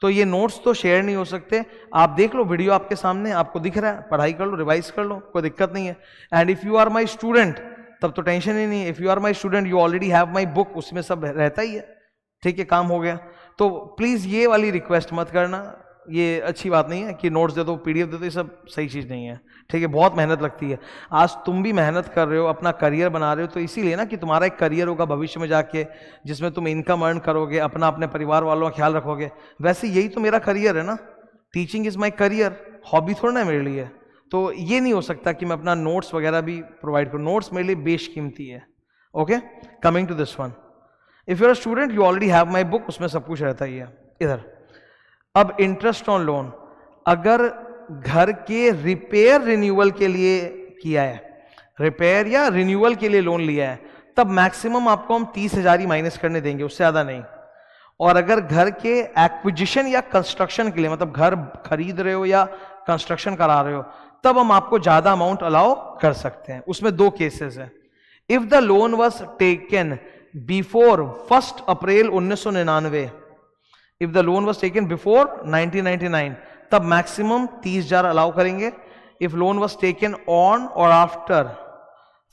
तो ये नोट्स तो शेयर नहीं हो सकते, आप देख लो वीडियो आपके सामने, आपको दिख रहा है, पढ़ाई कर लो, रिवाइज कर लो, कोई दिक्कत नहीं है। And if you are my student तब तो टेंशन ही नहीं है। If you are my student you already have my book, उसमें सब रहता ही है, ठीक है, काम हो गया। तो प्लीज ये वाली रिक्वेस्ट मत करना, ये अच्छी बात नहीं है कि नोट्स दे दो, PDF दे दो, ये सब सही चीज नहीं है, ठीक है। बहुत मेहनत लगती है, आज तुम भी मेहनत कर रहे हो, अपना करियर बना रहे हो, तो इसीलिए ना कि तुम्हारा एक करियर होगा भविष्य में जाके, जिसमें तुम इनकम अर्न करोगे, अपना अपने परिवार वालों का ख्याल रखोगे। वैसे यही तो मेरा करियर है ना, teaching is my career, hobby थोड़ा ना मेरे लिए। तो ये नहीं हो सकता कि मैं अपना नोट्स वगैरह भी प्रोवाइड करूँ, नोट्स मेरे लिए बेशकीमती है। Okay, coming to this one, if you are student you already have my book, उसमें सब कुछ रहता ही है। इधर अब इंटरेस्ट ऑन लोन, अगर घर के रिपेयर रिन्यूअल के लिए किया है, रिपेयर या रिन्यूअल के लिए लोन लिया है, तब मैक्सिमम आपको हम 30,000 ही माइनस करने देंगे, उससे ज्यादा नहीं। और अगर घर के एक्विजिशन या कंस्ट्रक्शन के लिए, मतलब घर खरीद रहे हो या कंस्ट्रक्शन करा रहे हो, तब हम आपको ज्यादा अमाउंट अलाउ कर सकते हैं। उसमें 2 केसेस है। If the loan was taken before 1 April 1999, if the loan was taken before 1999, तब मैक्सिमम 30,000 अलाउ करेंगे। If loan was taken on और आफ्टर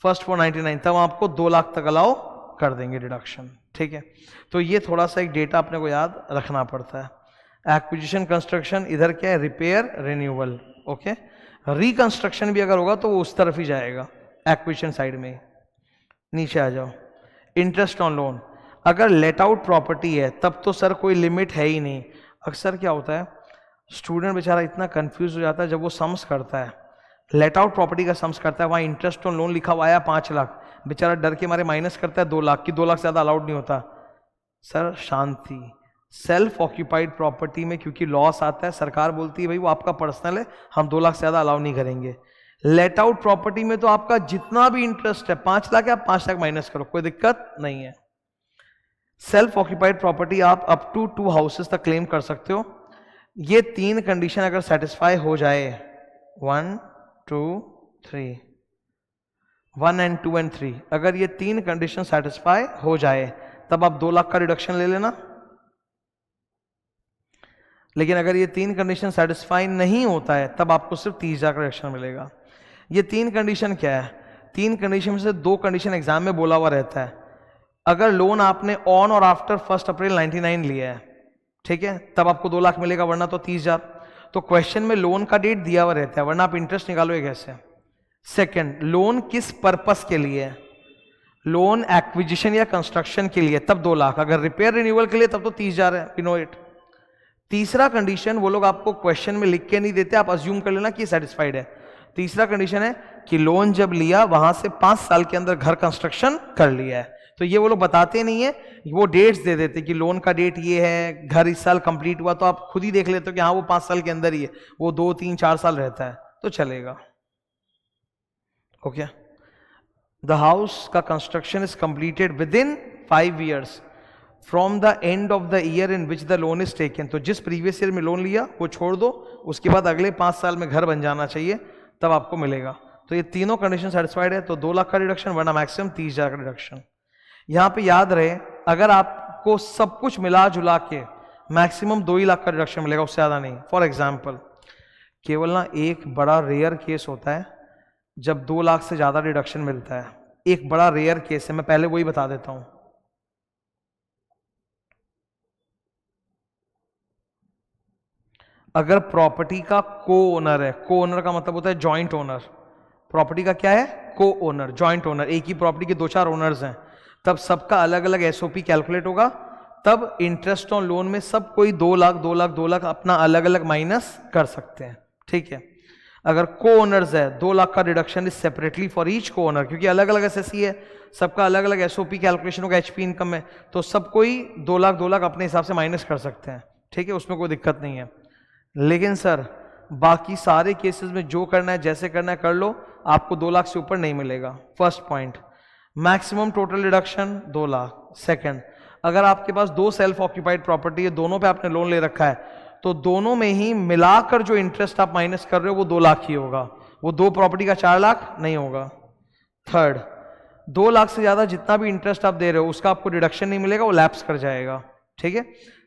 1/4/99, तब आपको 2 लाख तक अलाउ कर देंगे डिडक्शन, ठीक है। तो ये थोड़ा सा एक डेटा अपने को याद रखना पड़ता है। एक्विजिशन कंस्ट्रक्शन, इधर क्या है, रिपेयर रिन्यूअल, ओके। रिकंस्ट्रक्शन भी अगर होगा तो वो उस तरफ ही जाएगा, एक्विजिशन साइड में। नीचे आ जाओ, इंटरेस्ट ऑन लोन, अगर लेट आउट प्रॉपर्टी है तब तो सर कोई लिमिट है ही नहीं। अक्सर क्या होता है, स्टूडेंट बेचारा इतना कंफ्यूज हो जाता है जब वो सम्स करता है, लेट आउट प्रॉपर्टी का सम्स करता है, वहाँ इंटरेस्ट ऑन लोन लिखा हुआ आया 5 लाख, बेचारा डर के मारे माइनस करता है 2 लाख की, 2 लाख से ज़्यादा अलाउड नहीं होता। सर शांति, सेल्फ ऑक्यूपाइड प्रॉपर्टी में क्योंकि लॉस आता है, सरकार बोलती है भाई वो आपका पर्सनल है, हम 2 लाख से ज़्यादा अलाउ नहीं करेंगे। लेट आउट प्रॉपर्टी में तो आपका जितना भी इंटरेस्ट है 5 लाख है, आप 5 लाख माइनस करो, कोई दिक्कत नहीं है। सेल्फ ऑक्यूपाइड प्रॉपर्टी आप अप टू 2 हाउसेस तक क्लेम कर सकते हो। ये 3 कंडीशन अगर सेटिस्फाई हो जाए, 1, 2, 3, 1 and 2 and 3, अगर ये 3 कंडीशन सेटिस्फाई हो जाए तब आप 2 लाख का रिडक्शन ले लेना। लेकिन अगर ये 3 कंडीशन सेटिस्फाई नहीं होता है तब आपको सिर्फ 30,000 का रिडक्शन मिलेगा। ये 3 कंडीशन क्या है? 3 कंडीशन में से 2 कंडीशन एग्जाम में बोला हुआ रहता है। अगर लोन आपने ऑन और आफ्टर 1 अप्रैल 99 लिया है, ठीक है, तब आपको 2 लाख मिलेगा, वरना तो 30,000। तो क्वेश्चन में लोन का डेट दिया हुआ रहता है, वरना आप इंटरेस्ट निकालोगे कैसे? सेकंड, लोन किस पर्पस के लिए है? लोन एक्विजिशन या कंस्ट्रक्शन के लिए, तब 2 लाख। अगर रिपेयर रिन्यूअल के लिए तब तो 30,000 है, वी नो इट। तीसरा कंडीशन वो लोग आपको क्वेश्चन में लिख के नहीं देते, आप अज्यूम कर लेना कि सेटिस्फाइड है। तीसरा कंडीशन है कि लोन जब लिया वहां से 5 साल के अंदर घर कंस्ट्रक्शन कर लिया है। तो ये वो लोग बताते नहीं है, वो डेट्स दे देते कि लोन का डेट ये है, घर इस साल कंप्लीट हुआ, तो आप खुद ही देख लेते हो कि हाँ वो 5 साल के अंदर ही है, वो 2, 3, 4 साल रहता है तो चलेगा। ओके, द हाउस का construction is completed with in 5 years from the end of the year in which the loan is taken. तो जिस प्रीवियस ईयर में लोन लिया वो छोड़ दो, उसके बाद अगले 5 साल में घर बन जाना चाहिए, तब आपको मिलेगा। तो ये तीनों कंडीशन सेटिस्फाइड है तो 2 लाख का रिडक्शन, वरना मैक्सिमम 30,000 का रिडक्शन। यहां पे याद रहे, अगर आपको सब कुछ मिला जुला के मैक्सिमम 2 ही लाख का रिडक्शन मिलेगा, उससे ज्यादा नहीं। फॉर एग्जाम्पल, केवल ना एक बड़ा रेयर केस होता है जब 2 लाख से ज्यादा रिडक्शन मिलता है, एक बड़ा रेयर केस है, मैं पहले वही बता देता हूं। अगर प्रॉपर्टी का को ओनर है, को ओनर का मतलब होता है जॉइंट ओनर, प्रॉपर्टी का क्या है? को ओनर, जॉइंट ओनर, एक ही प्रॉपर्टी के 2-4 ओनर्स हैं, तब सबका अलग अलग एसओपी कैलकुलेट होगा, तब इंटरेस्ट ऑन लोन में सब कोई 2 लाख 2 लाख 2 लाख अपना अलग अलग माइनस कर सकते हैं, ठीक है। अगर को ओनर्स है, 2 लाख का reduction is separately for each को ओनर, क्योंकि अलग अलग एसएससी है, सबका अलग अलग एसओपी कैलकुलेशन होगा एचपी इनकम में, तो सब कोई 2 लाख 2 लाख अपने हिसाब से माइनस कर सकते हैं, ठीक है, उसमें कोई दिक्कत नहीं है। लेकिन सर बाकी सारे केसेस में जो करना है जैसे करना है कर लो, आपको 2 लाख से ऊपर नहीं मिलेगा। First point, maximum total reduction 2 lakh. Second, अगर आपके पास 2 सेल्फ ऑक्यूपाइड प्रॉपर्टी है, दोनों पे आपने लोन ले रखा है, तो दोनों में ही मिलाकर जो इंटरेस्ट आप माइनस कर रहे हो वो 2 लाख ही होगा, वो 2 प्रॉपर्टी का 4 लाख नहीं होगा। थर्ड, 2 लाख से ज्यादा जितना भी इंटरेस्ट आप दे रहे हो उसका आपको डिडक्शन नहीं मिलेगा, वो लैप्स कर जाएगा, ठीक है।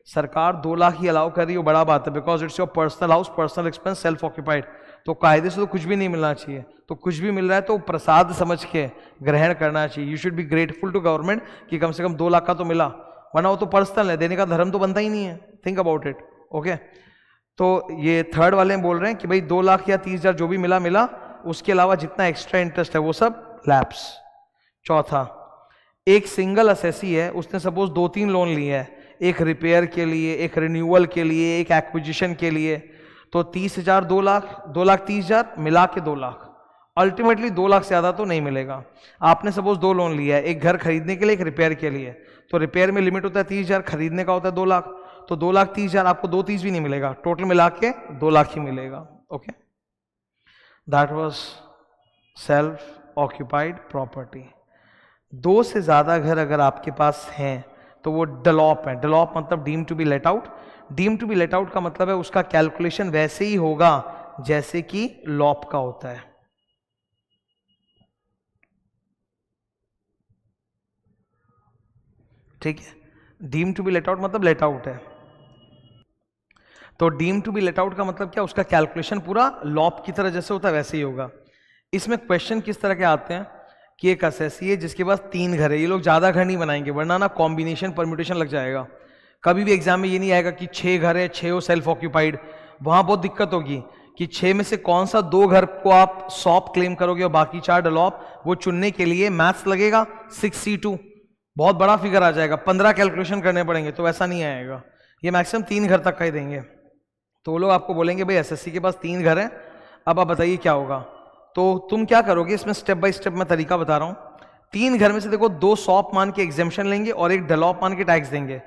सरकार 2 लाख ही अलाउ कर रही है, वो बड़ा बात है, because it's your personal house, personal expense, self occupied, तो कायदे से तो कुछ भी नहीं मिलना चाहिए, तो कुछ भी मिल रहा है तो प्रसाद समझ के ग्रहण करना चाहिए। You should be grateful to government कि कम से कम 2 लाख का तो मिला, वरना वो तो पर्सनल है, देने का धर्म तो बनता ही नहीं है। Think about it, okay. तो ये थर्ड वाले बोल रहे हैं कि भाई 2 लाख या 30,000 जो भी मिला मिला, उसके अलावा जितना एक्स्ट्रा इंटरेस्ट है वो सब लैप्स। चौथा, एक सिंगल असेसी है, उसने सपोज 2-3 लोन लिए हैं, एक रिपेयर के लिए, एक रिन्यूअल के लिए, एक एक्विजिशन के लिए, तो 30,000 2 लाख 2 लाख 30,000 मिला के 2 लाख, अल्टीमेटली 2 लाख से ज्यादा तो नहीं मिलेगा। आपने सपोज 2 लोन लिया है, एक घर खरीदने के लिए, एक रिपेयर के लिए, तो रिपेयर में लिमिट होता है 30,000, खरीदने का होता है 2 लाख, तो 2 लाख 30,000 आपको 2-30 भी नहीं मिलेगा, टोटल मिला के 2 लाख ही मिलेगा, okay. That was self occupied property. 2 से ज्यादा घर अगर आपके पास हैं तो वो डलॉप है। डलॉप मतलब deem to be let out. Deem to be let out का मतलब है उसका कैलकुलेशन वैसे ही होगा जैसे कि लॉप का होता है, ठीक है। Deem to be let out मतलब लेट आउट है, तो deem to be let out का मतलब क्या, उसका कैलकुलेशन पूरा लॉप की तरह जैसे होता है वैसे ही होगा। इसमें क्वेश्चन किस तरह के आते हैं कि एक असेसी है जिसके पास 3 घर है, ये लोग ज्यादा घर नहीं बनाएंगे वरना ना कॉम्बिनेशन परम्यूटेशन लग जाएगा। कभी भी एग्जाम में ये नहीं आएगा कि 6 घर है, 6 हो सेल्फ ऑक्यूपाइड, वहां बहुत दिक्कत होगी कि 6 में से कौन सा 2 घर को आप सॉप क्लेम करोगे और बाकी 4 डलॉप, वो चुनने के लिए मैथ्स लगेगा 6C2, बहुत बड़ा फिगर आ जाएगा, 15 कैलकुलेशन करने पड़ेंगे, तो ऐसा नहीं आएगा। ये मैक्सिमम 3 घर तक का ही देंगे। तो वो लोग आपको बोलेंगे भाई एसएससी के पास 3 घर हैं, अब आप बताइए क्या होगा। तो तुम क्या करोगे, इसमें स्टेप बाय स्टेप मैं तरीका बता रहा हूं। 3 घर में से देखो 2 सॉप मान के एग्जेम्पशन लेंगे और 1 डलॉप मान के टैक्स देंगे,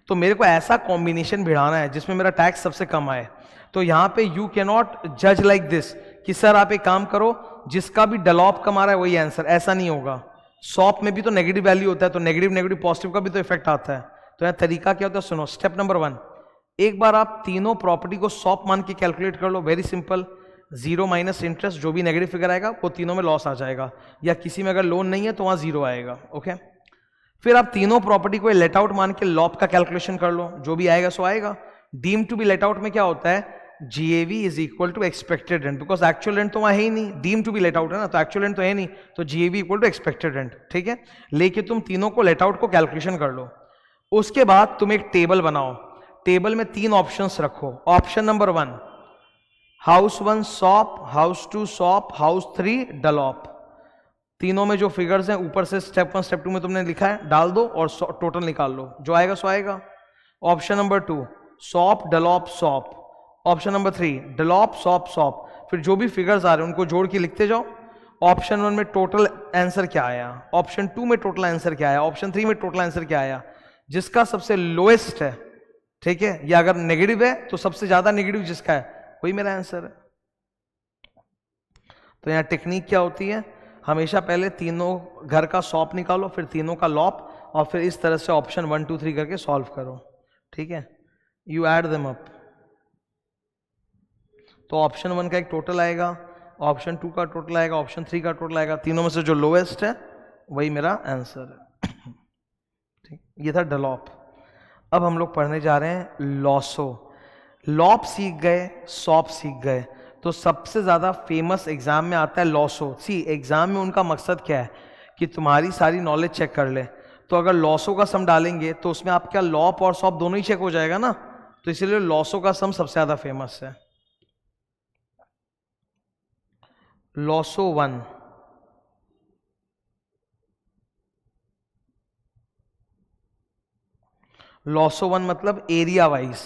तो मेरे को ऐसा कॉम्बिनेशन भिड़ाना है जिसमें मेरा टैक्स सबसे कम आए। तो यहां पे यू कैन नॉट जज लाइक दिस कि सर आप एक काम करो जिसका भी डलॉप कम आ रहा है वही आंसर, ऐसा नहीं होगा। सॉप में भी तो नेगेटिव वैल्यू होता है, तो नेगेटिव नेगेटिव पॉजिटिव का भी तो इफेक्ट आता है। तो यहाँ तरीका क्या होता है सुनो। स्टेप नंबर 1, एक बार आप तीनों प्रॉपर्टी को सॉप मान के कैलकुलेट कर लो, वेरी सिंपल। 0 माइनस इंटरेस्ट, जो भी नेगेटिव फिगर आएगा वो तीनों में लॉस आ जाएगा, या किसी में अगर लोन नहीं है तो वहां 0 आएगा, ओके। फिर आप तीनों प्रॉपर्टी को लेट आउट मान के लॉप का कैलकुलेशन कर लो, जो भी आएगा सो आएगा। Deem to be let out में क्या होता है, GAV is equal to expected rent, because actual rent तो वहां है ही नहीं, deem to be let out है ना, तो एक्चुअल रेंट तो है नहीं, तो GAV equal to expected rent. ठीक है, लेके तुम तीनों को लेट आउट को कैलकुलेशन कर लो। उसके बाद तुम एक टेबल बनाओ, टेबल में 3 ऑप्शंस रखो। Option number 1 house 1 shop, house 2 shop, house 3 डलॉप। तीनों में जो फिगर्स हैं ऊपर से स्टेप 1 स्टेप 2 में तुमने लिखा है डाल दो और टोटल निकाल लो, जो आएगा सो आएगा। Option number 2 SOP DLOP SOP. Option number 3 DLOP SOP SOP. फिर जो भी फिगर्स आ रहे हैं उनको जोड़ के लिखते जाओ। ऑप्शन 1 में टोटल आंसर क्या आया, ऑप्शन 2 में टोटल आंसर क्या आया, ऑप्शन 3 में टोटल आंसर क्या आया। जिसका सबसे लोएस्ट है, ठीक है, या अगर नेगेटिव है तो सबसे ज्यादा नेगेटिव जिसका है वही मेरा आंसर है। तो यहां टेक्निक क्या होती है, हमेशा पहले तीनों घर का सॉप निकालो, फिर तीनों का लॉप, और फिर इस तरह से ऑप्शन 1 2 3 करके सॉल्व करो। ठीक है, यू ऐड देम अप। तो ऑप्शन 1 का एक टोटल आएगा, ऑप्शन 2 का टोटल आएगा, ऑप्शन 3 का टोटल आएगा, तीनों में से जो लोएस्ट है वही मेरा आंसर है। ठीक, ये था डलॉप। अब हम लोग पढ़ने जा रहे हैं लॉसो। लॉप सीख गए, सॉप सीख गए, तो सबसे ज्यादा फेमस एग्जाम में आता है लॉसो। सी एग्जाम में उनका मकसद क्या है कि तुम्हारी सारी नॉलेज चेक कर ले। तो अगर लॉसो का सम डालेंगे तो उसमें आपका लॉप और सॉप दोनों ही चेक हो जाएगा ना, तो इसीलिए लॉसो का सम सबसे ज्यादा फेमस है। लॉसो 1 लॉसो 1 मतलब एरिया वाइज,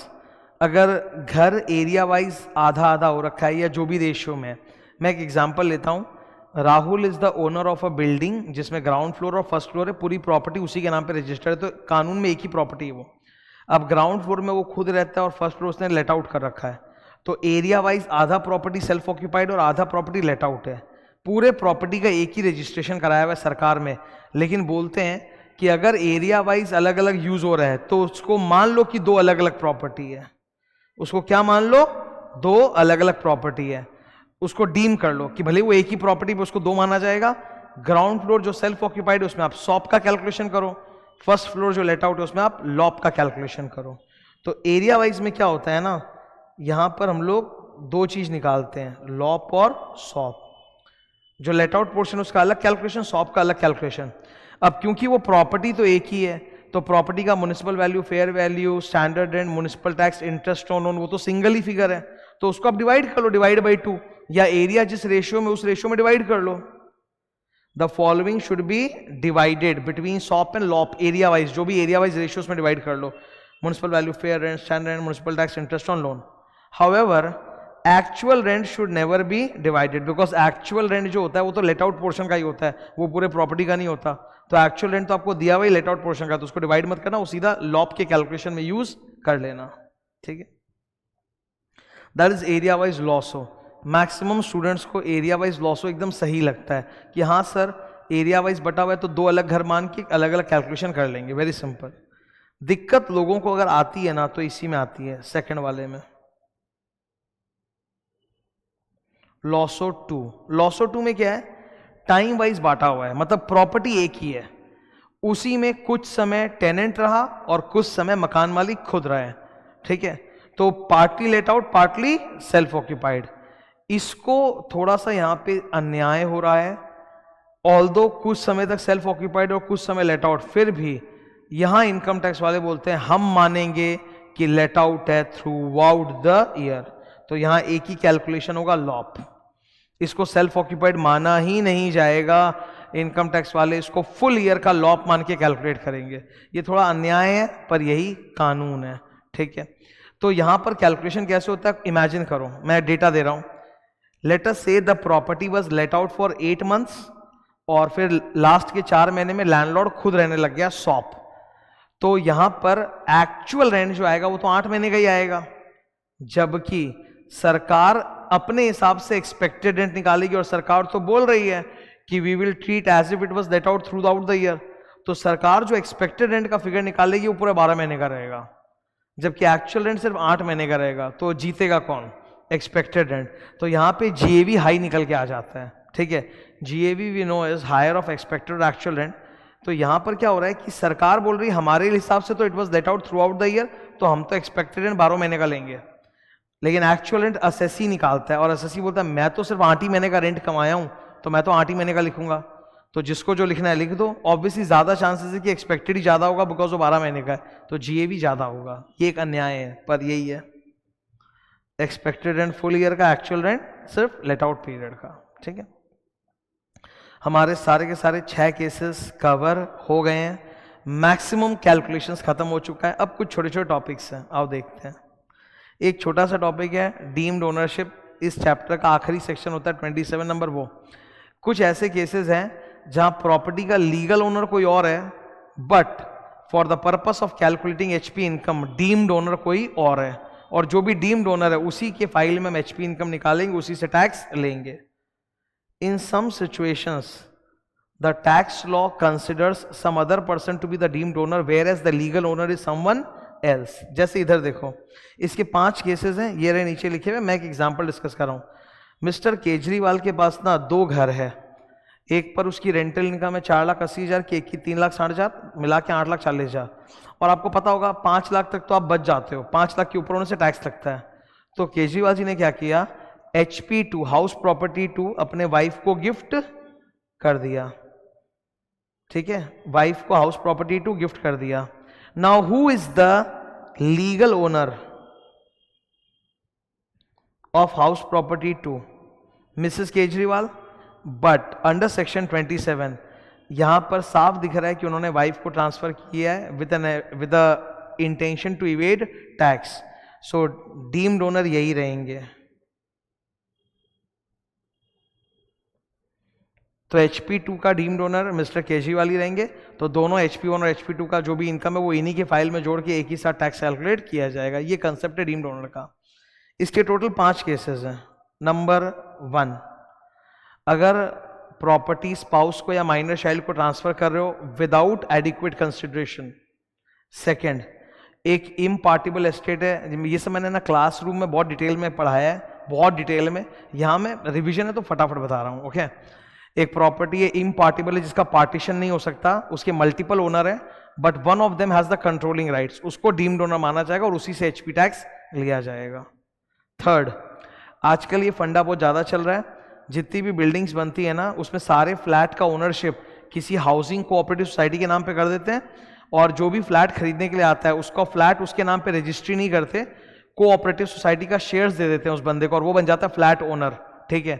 अगर घर एरिया वाइज आधा आधा हो रखा है या जो भी रेशियो में। मैं एक एग्जांपल लेता हूं, Rahul is the owner of a building जिसमें ग्राउंड फ्लोर और फर्स्ट फ्लोर है, पूरी प्रॉपर्टी उसी के नाम पे रजिस्टर्ड है, तो कानून में एक ही प्रॉपर्टी है वो। अब ग्राउंड फ्लोर में वो खुद रहता है और फर्स्ट फ्लोर उसने लेट आउट कर रखा है, तो एरिया वाइज आधा प्रॉपर्टी सेल्फ ऑक्यूपाइड और आधा प्रॉपर्टी लेट आउट है। पूरे प्रॉपर्टी का एक ही रजिस्ट्रेशन कराया हुआ है सरकार में, लेकिन बोलते हैं कि अगर एरिया वाइज अलग अलग यूज हो रहा है तो उसको मान लो कि 2 अलग अलग प्रॉपर्टी है। उसको क्या मान लो, 2 अलग अलग प्रॉपर्टी है। उसको डीम कर लो कि भले वो एक ही प्रॉपर्टी पे उसको 2 माना जाएगा। ग्राउंड फ्लोर जो सेल्फ ऑक्यूपाइड है उसमें आप सॉप का कैलकुलेशन करो, फर्स्ट फ्लोर जो लेट आउट है उसमें आप लॉप का कैलकुलेशन करो। तो एरिया वाइज में क्या होता है ना, यहां पर हम लोग 2 चीज निकालते हैं, लॉप और सॉप। जो लेट आउट पोर्शन उसका अलग कैलकुलेशन, सॉप का अलग कैलकुलेशन। अब क्योंकि वो प्रॉपर्टी तो एक ही है, तो प्रॉपर्टी का municipal value, fair value, standard rent, municipal tax, interest on loan, वो तो सिंगल ही फिगर है, तो उसको आप डिवाइड कर लो, डिवाइड बाई 2, या एरिया जिस रेशियो में उस रेशियो में डिवाइड कर लो। The following should be divided between SOP and LOP area wise, जो भी एरिया वाइज रेशियोज में डिवाइड कर लो, municipal value, fair rent, standard rent, municipal tax, interest on loan. However actual rent should never be divided, because actual rent जो होता है वो तो लेट आउट पोर्शन का ही होता है, वो पूरे प्रॉपर्टी का नहीं होता। तो एक्चुअल रेंट तो आपको दिया हुआ ही लेट आउट पोर्शन का, तो उसको डिवाइड मत करना, वो सीधा लॉप के कैलकुलेशन में यूज कर लेना। ठीक है, that is area wise lasso. Maximum students को एरिया वाइज लॉसो एकदम सही लगता है कि हाँ सर एरिया वाइज बटा हुआ है तो 2 अलग घर मान के अलग अलग कैलकुलेशन कर लेंगे, वेरी सिंपल। दिक्कत लोगों को अगर आती है ना तो इसी में आती है, सेकंड वाले में। लॉसो 2, लॉसो 2 में क्या है, टाइम वाइज बांटा हुआ है, मतलब प्रॉपर्टी एक ही है, उसी में कुछ समय टेनेंट रहा और कुछ समय मकान मालिक खुद रहे। ठीक है, तो partly let out, partly self occupied. इसको थोड़ा सा यहां पे अन्याय हो रहा है, ऑल्दो कुछ समय तक सेल्फ ऑक्यूपाइड और कुछ समय लेट आउट, फिर भी यहां इनकम टैक्स वाले बोलते हैं हम मानेंगे कि लेट आउट है थ्रू आउट द ईयर, तो यहां एक ही कैलकुलेशन होगा लॉप, इसको सेल्फ ऑक्यूपाइड माना ही नहीं जाएगा। इनकम टैक्स वाले इसको फुल ईयर का लॉप मान के कैलकुलेट करेंगे। ये थोड़ा अन्याय है पर यही कानून है। ठीक है, तो यहां पर कैलकुलेशन कैसे होता है, इमेजिन करो, मैं डेटा दे रहा हूं। लेट अस से the property was let out for 8 months और फिर लास्ट के 4 महीने में लैंडलॉर्ड खुद रहने लग गया सॉप, तो यहां पर एक्चुअल रेंट जो आएगा वो तो 8 महीने का ही आएगा, जबकि सरकार अपने हिसाब से एक्सपेक्टेड रेंट निकालेगी और सरकार तो बोल रही है कि we will treat as if it was let out throughout the year. तो सरकार जो एक्सपेक्टेड रेंट का फिगर निकालेगी वो पूरे 12 महीने का रहेगा, जबकि एक्चुअल रेंट सिर्फ 8 महीने का रहेगा। तो जीतेगा कौन, एक्सपेक्टेड रेंट। तो यहां पे जीएवी हाई निकल के आ जाता है। ठीक है, GAV we know is higher of expected actual rent. तो यहां पर क्या हो रहा है कि सरकार बोल रही है हमारे हिसाब से तो it was let out throughout the year, तो हम तो एक्सपेक्टेड रेंट 12 महीने का लेंगे, लेकिन एक्चुअल रेंट असेसी निकालता है और असेसी बोलता है मैं तो सिर्फ 8 ही महीने का रेंट कमाया हूं, तो मैं तो 8 ही महीने का लिखूंगा। तो जिसको जो लिखना है लिख दो। ऑब्वियसली ज्यादा चांसेस है कि एक्सपेक्टेड ही ज्यादा होगा बिकॉज वो 12 महीने का है, तो जीए भी ज्यादा होगा। ये एक अन्याय है, पर यही है। एक्सपेक्टेड रेंट फुल ईयर का, एक्चुअल रेंट सिर्फ लेट आउट पीरियड का। ठीक है, हमारे सारे के सारे 6 केसेस कवर हो गए हैं, मैक्सिमम कैलकुलेशंस खत्म हो चुका है। अब कुछ छोटे छोटे टॉपिक्स हैं, आओ देखते हैं। एक छोटा सा टॉपिक है डीम्ड ओनरशिप, इस चैप्टर का आखिरी सेक्शन होता है 27 नंबर। वो कुछ ऐसे केसेस हैं जहां प्रॉपर्टी का लीगल ओनर कोई और है, but for the purpose of calculating HP income deemed owner कोई और है, और जो भी डीम्ड ओनर है उसी के फाइल में हम एचपी इनकम निकालेंगे, उसी से टैक्स लेंगे। In some situations, the tax law considers some other person to be the deemed owner, whereas the legal owner is someone else. जैसे इधर देखो, इसके 5 केसेस हैं, ये रहे नीचे लिखे हुए। मैं एक एग्जांपल डिस्कस कर रहा हूँ। मिस्टर केजरीवाल के पास ना 2 घर है, एक पर उसकी रेंटल इनकम है 4,80,000 की, एक की 3,60,000, मिला के 8,40,000। और आपको पता होगा 5 लाख तक तो आप बच जाते हो, 5 लाख के ऊपर होने से टैक्स लगता है। तो केजरीवाल जी ने क्या किया, HP2 हाउस प्रॉपर्टी 2 अपने वाइफ को गिफ्ट कर दिया। ठीक है, वाइफ को हाउस प्रॉपर्टी 2 गिफ्ट कर दिया। Now who is the legal owner of house property 2? Mrs Kejriwal. But under section 27 यहां पर साफ दिख रहा है कि उन्होंने वाइफ को ट्रांसफर किया है with intention to evade tax, so deemed owner यही रहेंगे। तो HP2 का डीम्ड ओनर मिस्टर केजरीवाल ही रहेंगे। तो दोनों HP1 और HP2 का जो भी इनकम है वो इन्हीं के फाइल में जोड़ के एक ही साथ टैक्स कैलकुलेट किया जाएगा। ये कंसेप्ट है डीम्ड ओनर का। इसके टोटल 5 केसेस हैं। नंबर 1, अगर प्रॉपर्टी स्पाउस को या माइनर चाइल्ड को ट्रांसफर कर रहे हो विदाउट एडिक्वेट कंसिडरेशन। सेकेंड, एक इम्पार्टिबल एस्टेट है, ये सब मैंने ना क्लासरूम में बहुत डिटेल में पढ़ाया है, बहुत डिटेल में। यहाँ में रिविजन है तो फटाफट बता रहा हूँ। ओके, एक प्रॉपर्टी है इम्पार्टिबल है जिसका पार्टीशन नहीं हो सकता, उसके मल्टीपल ओनर है, but one of them has the controlling rights, उसको डीम्ड ओनर माना जाएगा और उसी से एचपी टैक्स लिया जाएगा। थर्ड, आजकल ये फंडा बहुत ज्यादा चल रहा है, जितनी भी बिल्डिंग्स बनती है ना उसमें सारे फ्लैट का ओनरशिप किसी हाउसिंग कोऑपरेटिव सोसाइटी के नाम पे कर देते हैं, और जो भी फ्लैट खरीदने के लिए आता है उसका फ्लैट उसके नाम पे रजिस्ट्री नहीं करते, कोऑपरेटिव सोसाइटी का शेयर्स दे देते हैं उस बंदे को और वो बन जाता है फ्लैट ओनर। ठीक है,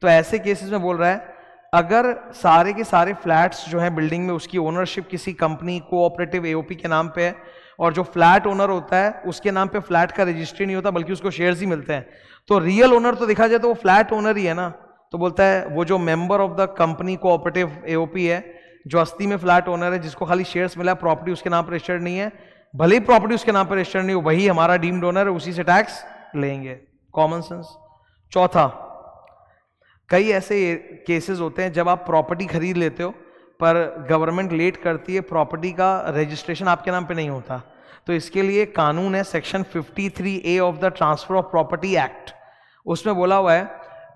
तो ऐसे केसेस में बोल रहा है अगर सारे के सारे फ्लैट्स जो हैं बिल्डिंग में उसकी ओनरशिप किसी कंपनी कोऑपरेटिव एओपी के नाम पे है, और जो फ्लैट ओनर होता है उसके नाम पे फ्लैट का रजिस्ट्री नहीं होता बल्कि उसको शेयर्स ही मिलते हैं, तो रियल ओनर तो देखा जाए तो वो फ्लैट ओनर ही है ना। तो बोलता है वो जो member of the company cooperative AOP है जो अस्थि में फ्लैट ओनर है जिसको खाली शेयर्स मिला, प्रॉपर्टी उसके नाम पर रजिस्टर्ड नहीं है, भले ही प्रॉपर्टी उसके नाम पर रजिस्टर्ड नहीं हो, वही हमारा डीम्ड ओनर है, उसी से टैक्स लेंगे। Common sense. चौथा, कई ऐसे केसेस होते हैं जब आप प्रॉपर्टी खरीद लेते हो पर गवर्नमेंट लेट करती है, प्रॉपर्टी का रजिस्ट्रेशन आपके नाम पे नहीं होता, तो इसके लिए कानून है section 53A of the transfer of property act. उसमें बोला हुआ है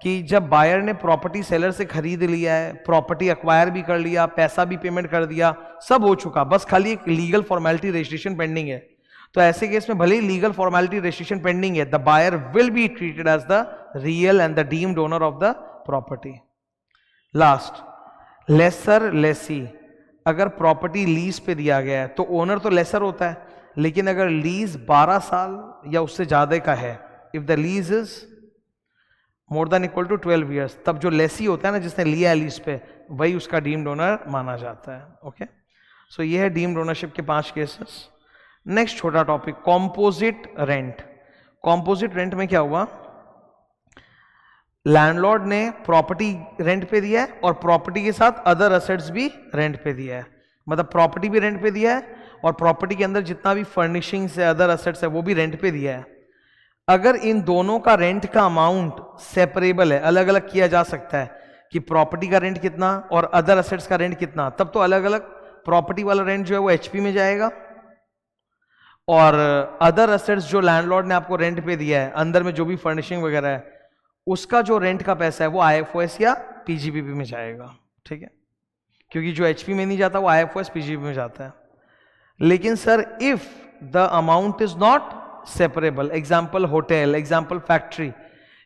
कि जब बायर ने प्रॉपर्टी सेलर से खरीद लिया है, प्रॉपर्टी एक्वायर भी कर लिया, पैसा भी पेमेंट कर दिया, सब हो चुका, बस खाली एक लीगल फॉर्मेलिटी रजिस्ट्रेशन पेंडिंग है, तो ऐसे केस में भले ही लीगल फॉर्मेलिटी रजिस्ट्रेशन पेंडिंग है, the buyer will be treated as the real and the deemed owner of the property. Last, lessor lessee, अगर प्रॉपर्टी लीज पे दिया गया है तो ओनर तो लेसर होता है, लेकिन अगर लीज 12 साल या उससे ज्यादा का है, if the lease is more than equal to 12 years, तब जो लेसी होता है ना जिसने लिया है लीज पे, वही उसका डीम्ड ओनर माना जाता है। ओके, सो ये है डीम्ड ओनरशिप के 5 केसेस। नेक्स्ट छोटा topic, composite rent. Composite rent में क्या हुआ, लैंडलॉर्ड ने प्रॉपर्टी रेंट पे दिया है और प्रॉपर्टी के साथ अदर असेट्स भी रेंट पे दिया है, मतलब प्रॉपर्टी भी रेंट पे दिया है और प्रॉपर्टी के अंदर जितना भी फर्निशिंग्स है, अदर असेट्स है, वो भी रेंट पे दिया है। अगर इन दोनों का रेंट का अमाउंट सेपरेबल है, अलग अलग किया जा सकता है कि प्रॉपर्टी का रेंट कितना और अदर असेट्स का रेंट कितना, तब तो अलग अलग प्रॉपर्टी वाला रेंट जो है वो एचपी में जाएगा और अदर असेट्स जो लैंडलॉर्ड ने आपको रेंट पे दिया है, अंदर में जो भी फर्निशिंग वगैरह है, उसका जो रेंट का पैसा है वो आईएफओएस या पीजीबीपी में जाएगा। ठीक है, क्योंकि जो एचपी में नहीं जाता वो आईएफओएस पीजीबीपी में जाता है। लेकिन sir if the amount is not separable. Example hotel, example factory,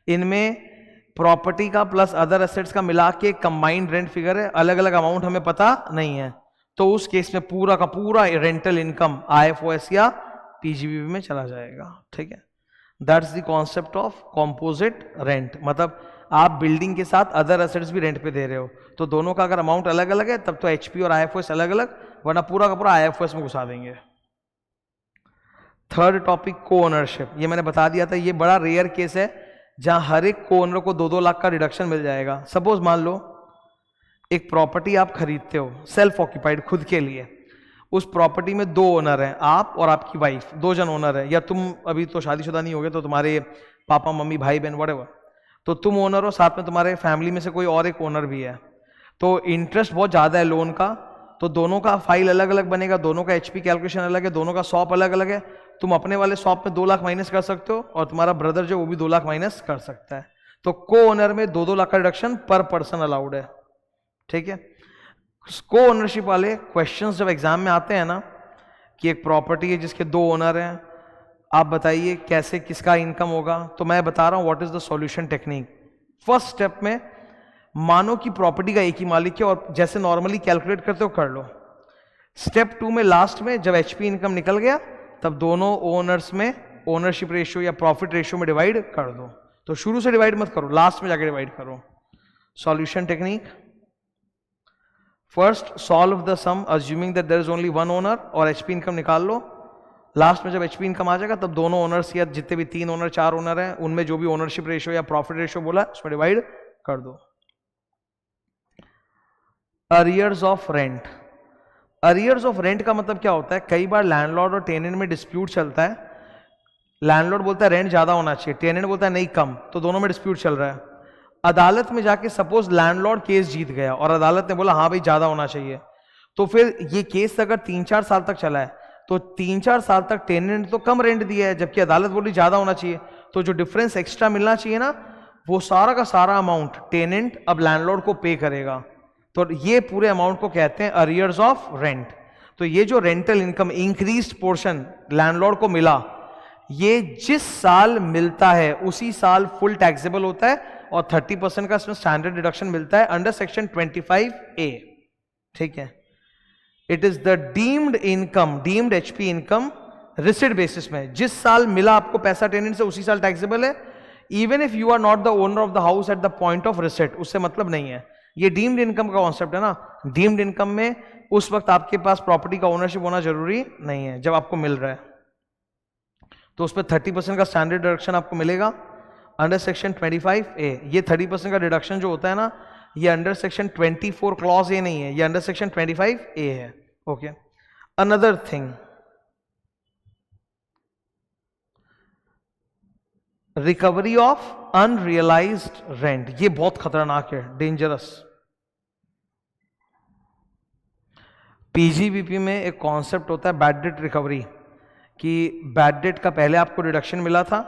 इनमें प्रॉपर्टी का प्लस अदर एसेट्स का मिला के कंबाइंड रेंट फिगर है, अलग अलग अमाउंट हमें पता नहीं है, तो उस केस में पूरा का पूरा रेंटल इनकम IFOS या PGBP में चला जाएगा। ठीक है, that's the concept of composite rent. मतलब आप बिल्डिंग के साथ अदर एसेट्स भी रेंट पे दे रहे हो, तो दोनों का अगर अमाउंट अलग अलग है तब तो HP और IFOS अलग अलग, वरना पूरा का पूरा IFOS में घुसा देंगे। थर्ड टॉपिक, को ओनरशिप। ये मैंने बता दिया था, ये बड़ा रेयर केस है जहां हर एक को ओनर को 2-2 लाख का रिडक्शन मिल जाएगा। सपोज मान लो एक प्रॉपर्टी आप खरीदते हो सेल्फ ऑक्यूपाइड, खुद के लिए, उस प्रॉपर्टी में 2 ओनर हैं, आप और आपकी वाइफ, 2 जन ओनर है, या तुम अभी तो शादीशुदा नहीं होगे तो तुम्हारे पापा मम्मी भाई बहन व्हाटएवर, तो तुम ओनर हो, साथ में तुम्हारे फैमिली में से कोई और एक ओनर भी है, तो इंटरेस्ट बहुत ज्यादा है लोन का, तो दोनों का फाइल अलग अलग बनेगा, दोनों का HP कैलकुलेशन अलग है, दोनों का शॉप अलग अलग है। तुम अपने वाले शॉप में 2 लाख माइनस कर सकते हो और तुम्हारा ब्रदर जो वो भी 2 लाख माइनस कर सकता है, तो को ओनर में 2-2 लाख का रिडक्शन पर पर्सन अलाउड है। ठीक है, को ओनरशिप वाले क्वेश्चंस जब एग्जाम में आते हैं ना कि एक प्रॉपर्टी है जिसके 2 ओनर हैं, आप बताइए कैसे किसका इनकम होगा, तो मैं बता रहा हूं what is the solution technique. First step में मानो कि प्रॉपर्टी का एक ही मालिक है और जैसे नॉर्मली कैलकुलेट करते हो कर लो। स्टेप 2 में लास्ट में जब HP इनकम निकल गया तब दोनों ओनर्स में ओनरशिप रेशियो या प्रॉफिट रेशियो में डिवाइड कर दो। तो शुरू से डिवाइड मत करो, लास्ट में जाके डिवाइड करो। Solution technique, first solve the sum assuming that there is only 1 owner और HP इनकम निकाल लो। लास्ट में जब HP इनकम आ जाएगा तब दोनों ओनर्स या जितने भी 3 ओनर 4 ओनर हैं उनमें जो भी ओनरशिप रेशियो या प्रॉफिट रेशियो बोला उसमें डिवाइड कर दो। Arrears of rent. Arrears of rent का मतलब क्या होता है, कई बार लैंडलॉर्ड और टेनेंट में डिस्प्यूट चलता है, लैंडलॉर्ड बोलता है रेंट ज्यादा होना चाहिए, टेनेंट बोलता है नहीं कम, तो दोनों में डिस्प्यूट चल रहा है। अदालत में जाके सपोज लैंडलॉर्ड केस जीत गया और अदालत ने बोला हाँ भाई ज्यादा होना चाहिए, तो फिर ये केस अगर 3-4 साल तक चला है तो 3-4 साल तक टेनेंट तो कम रेंट दिया है जबकि अदालत बोली ज्यादा होना चाहिए, तो जो डिफरेंस एक्स्ट्रा मिलना चाहिए ना वो सारा का सारा अमाउंट टेनेंट अब लैंडलॉर्ड को पे करेगा। तो ये पूरे अमाउंट को कहते हैं अरियर्स ऑफ रेंट। तो ये जो rental income increased portion landlord को मिला, ये जिस साल मिलता है उसी साल फुल टैक्सेबल होता है और 30% का इसमें स्टैंडर्ड डिडक्शन मिलता है अंडर सेक्शन 25A। ठीक है, it is the deemed income, deemed HP income receipt basis में, जिस साल मिला आपको पैसा टेनेंट से उसी साल टैक्सेबल है, even if you are not the owner of the house at the point of receipt, उससे मतलब नहीं है। ये डीम्ड इनकम का कॉन्सेप्ट है ना, डीम्ड इनकम में उस वक्त आपके पास प्रॉपर्टी का ओनरशिप होना जरूरी नहीं है जब आपको मिल रहा है, तो उस पर 30% का स्टैंडर्ड डिडक्शन आपको मिलेगा अंडर सेक्शन 25A। ये 30% का डिडक्शन जो होता है ना, ये अंडर सेक्शन 24 क्लॉज A नहीं है, ये अंडर सेक्शन 25A है। Okay, another thing, recovery of unrealised rent, ये बहुत खतरनाक है, डेंजरस। PGBP में एक कॉन्सेप्ट होता है बैड डेट रिकवरी, कि बैड डेट का पहले आपको रिडक्शन मिला था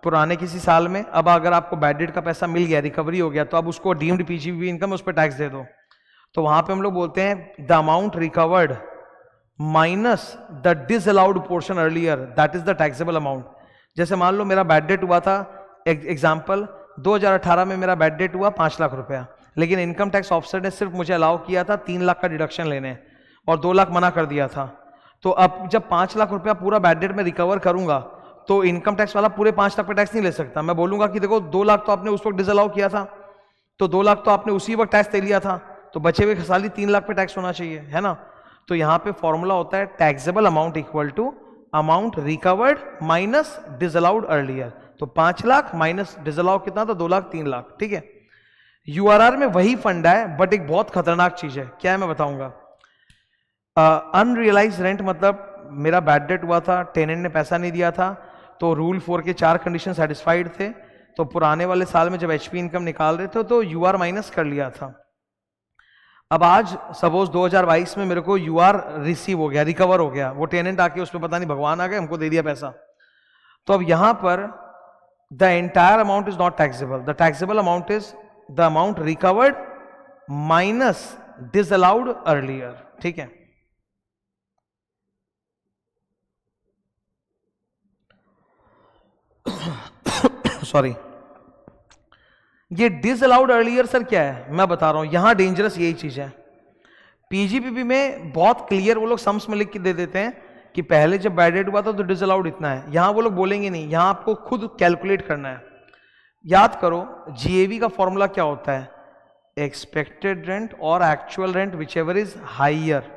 पुराने किसी साल में, अब अगर आपको बैड डेट का पैसा मिल गया, रिकवरी हो गया, तो अब उसको डीम्ड PGBP इनकम उस पर टैक्स दे दो। तो वहां पे हम लोग बोलते हैं the amount recovered minus the disallowed portion earlier, that is the taxable amount. जैसे मान लो मेरा बैड डेट हुआ था, एग्जाम्पल 2018 में मेरा बैड डेट हुआ 5 लाख रुपया, लेकिन इनकम टैक्स ऑफिसर ने सिर्फ मुझे अलाउ किया था 3 लाख का डिडक्शन लेने और 2 लाख मना कर दिया था। तो अब जब 5 लाख रुपया पूरा बैड डेट में रिकवर करूंगा तो इनकम टैक्स वाला पूरे 5 लाख पे टैक्स नहीं ले सकता। मैं बोलूंगा कि देखो 2 लाख तो आपने उस वक्त डिसअलाउ किया था, तो 2 लाख तो आपने उसी वक्त टैक्स दे लिया था, तो बचे हुए खाली 3 लाख पे टैक्स होना चाहिए, है ना। तो यहां पे फॉर्मूला होता है taxable amount equal to amount recovered minus disallowed earlier. तो 5 लाख माइनस डिसअलाउ कितना था, 2 लाख 3 लाख। ठीक है, URR में वही फंडा है बट एक बहुत खतरनाक चीज है, क्या है मैं बताऊंगा। अनरियलाइज रेंट मतलब मेरा बैड डेट हुआ था, टेनेंट ने पैसा नहीं दिया था, तो रूल 4 के 4 कंडीशन सेटिस्फाइड थे, तो पुराने वाले साल में जब HP इनकम निकाल रहे थे तो UR माइनस कर लिया था। अब आज सपोज 2022 में मेरे को UR रिसीव हो गया, रिकवर हो गया, वो टेनेंट आके उसमें पता नहीं भगवान आ गए हमको दे दिया पैसा, तो अब यहां पर the entire amount is not taxable, the taxable amount is the amount recovered minus disallowed earlier. ठीक है, सॉरी, ये डिसअलाउड अर्लियर सर क्या है मैं बता रहा हूं, यहां डेंजरस यही चीज है। पीजीपीपी में बहुत क्लियर वो लोग सम्स में लिख के दे देते हैं कि पहले जब बैड डेट हुआ था तो डिसअलाउड इतना है, यहां वो लोग बोलेंगे नहीं, यहां आपको खुद कैलकुलेट करना है। याद करो जीएवी का फॉर्मूला क्या होता है, एक्सपेक्टेड रेंट और actual rent whichever is higher.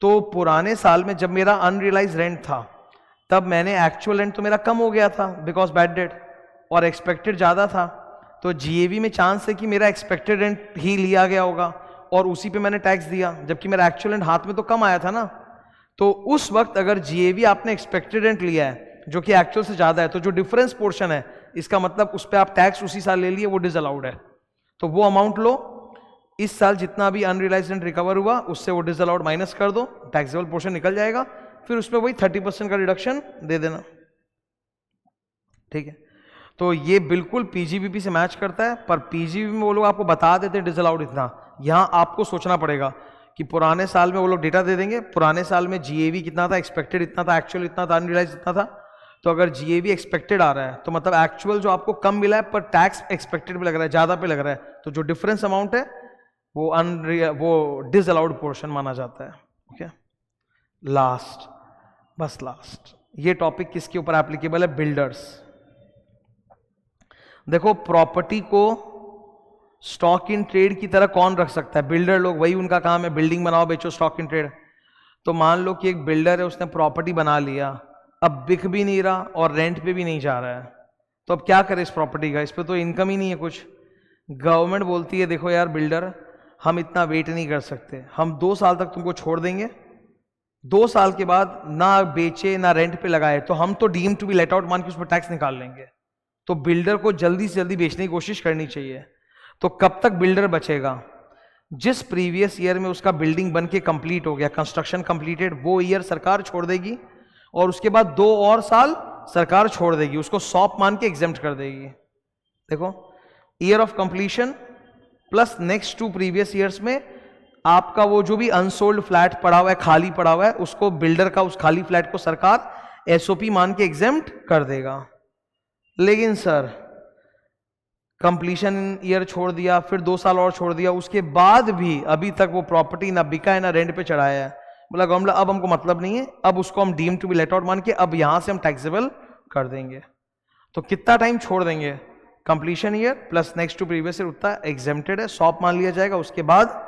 तो पुराने साल में जब मेरा अनरियलाइज रेंट था तब मैंने एक्चुअल रेंट तो मेरा कम हो गया था बिकॉज बैड डेट, और एक्सपेक्टेड ज्यादा था, तो जीएवी में चांस है कि मेरा एक्सपेक्टेड रेंट ही लिया गया होगा और उसी पे मैंने टैक्स दिया, जबकि मेरा एक्चुअल रेंट हाथ में तो कम आया था ना। तो उस वक्त अगर जीएवी आपने एक्सपेक्टेड रेंट लिया है जो कि एक्चुअल से ज्यादा है, तो जो डिफरेंस पोर्शन है इसका मतलब उस पर आप टैक्स उसी साल ले लिए, वो डिसअलाउड है। तो वो अमाउंट लो, इस साल जितना भी अनरियलाइज्ड रेंट रिकवर हुआ उससे वो डिसअलाउड माइनस कर दो, टैक्सेबल पोर्शन निकल जाएगा, फिर उसमें वही 30% का रिडक्शन दे देना, ठीक है। तो ये बिल्कुल पीजीबीपी से मैच करता है, पर पीजीबीपी में वो लोग आपको बता देते हैं डिसअलाउड इतना, यहां आपको सोचना पड़ेगा कि पुराने साल में वो लोग डेटा दे देंगे, पुराने साल में जीएवी कितना था, एक्सपेक्टेड इतना था, एक्चुअल इतना था, अनरियलाइज्ड इतना था। तो अगर जीएवी एक्सपेक्टेड आ रहा है तो मतलब एक्चुअल जो आपको कम मिला है पर टैक्स एक्सपेक्टेड पे लग रहा है, ज्यादा पे लग रहा है, तो जो डिफरेंस अमाउंट है वो डिसअलाउड पोर्शन माना जाता है। ओके, लास्ट, बस लास्ट, ये टॉपिक किसके ऊपर एप्लीकेबल है, बिल्डर्स। देखो प्रॉपर्टी को स्टॉक इन ट्रेड की तरह कौन रख सकता है, बिल्डर लोग, वही उनका काम है, बिल्डिंग बनाओ बेचो स्टॉक इन ट्रेड। तो मान लो कि एक बिल्डर है, उसने प्रॉपर्टी बना लिया, अब बिक भी नहीं रहा और रेंट पे भी नहीं जा रहा है, तो अब क्या करे इस प्रॉपर्टी का, इस पे तो इनकम ही नहीं है कुछ। गवर्नमेंट बोलती है देखो यार बिल्डर, हम इतना वेट नहीं कर सकते, हम 2 साल तक तुमको छोड़ देंगे, 2 साल के बाद ना बेचे ना रेंट पे लगाए तो हम तो deem to be let out मान के उस पर टैक्स निकाल लेंगे। तो बिल्डर को जल्दी से जल्दी बेचने की कोशिश करनी चाहिए। तो कब तक बिल्डर बचेगा, जिस प्रीवियस ईयर में उसका बिल्डिंग बन के कंप्लीट हो गया, कंस्ट्रक्शन कंप्लीटेड, वो ईयर सरकार छोड़ देगी और उसके बाद 2 और साल सरकार छोड़ देगी, उसको सॉप मान के एग्जेम्प्ट कर देगी। देखो year of completion plus next 2 previous years में आपका वो जो भी अनसोल्ड फ्लैट पड़ा हुआ है, खाली पड़ा हुआ है, उसको बिल्डर का उस खाली फ्लैट को सरकार एसओपी मान के एग्जेम्प्ट कर देगा। लेकिन सर कंप्लीशन ईयर छोड़ दिया, फिर 2 साल और छोड़ दिया, उसके बाद भी अभी तक वो प्रॉपर्टी ना बिका है ना रेंट पे चढ़ाया है, बोला गवर्नमेंट अब हमको मतलब नहीं है, अब उसको हम deem to be let out मान के अब यहां से हम टैक्सेबल कर देंगे। तो कितना टाइम छोड़ देंगे, completion year plus next two previous year उतना एग्जेम्प्टेड है, सॉप मान लिया जाएगा, उसके बाद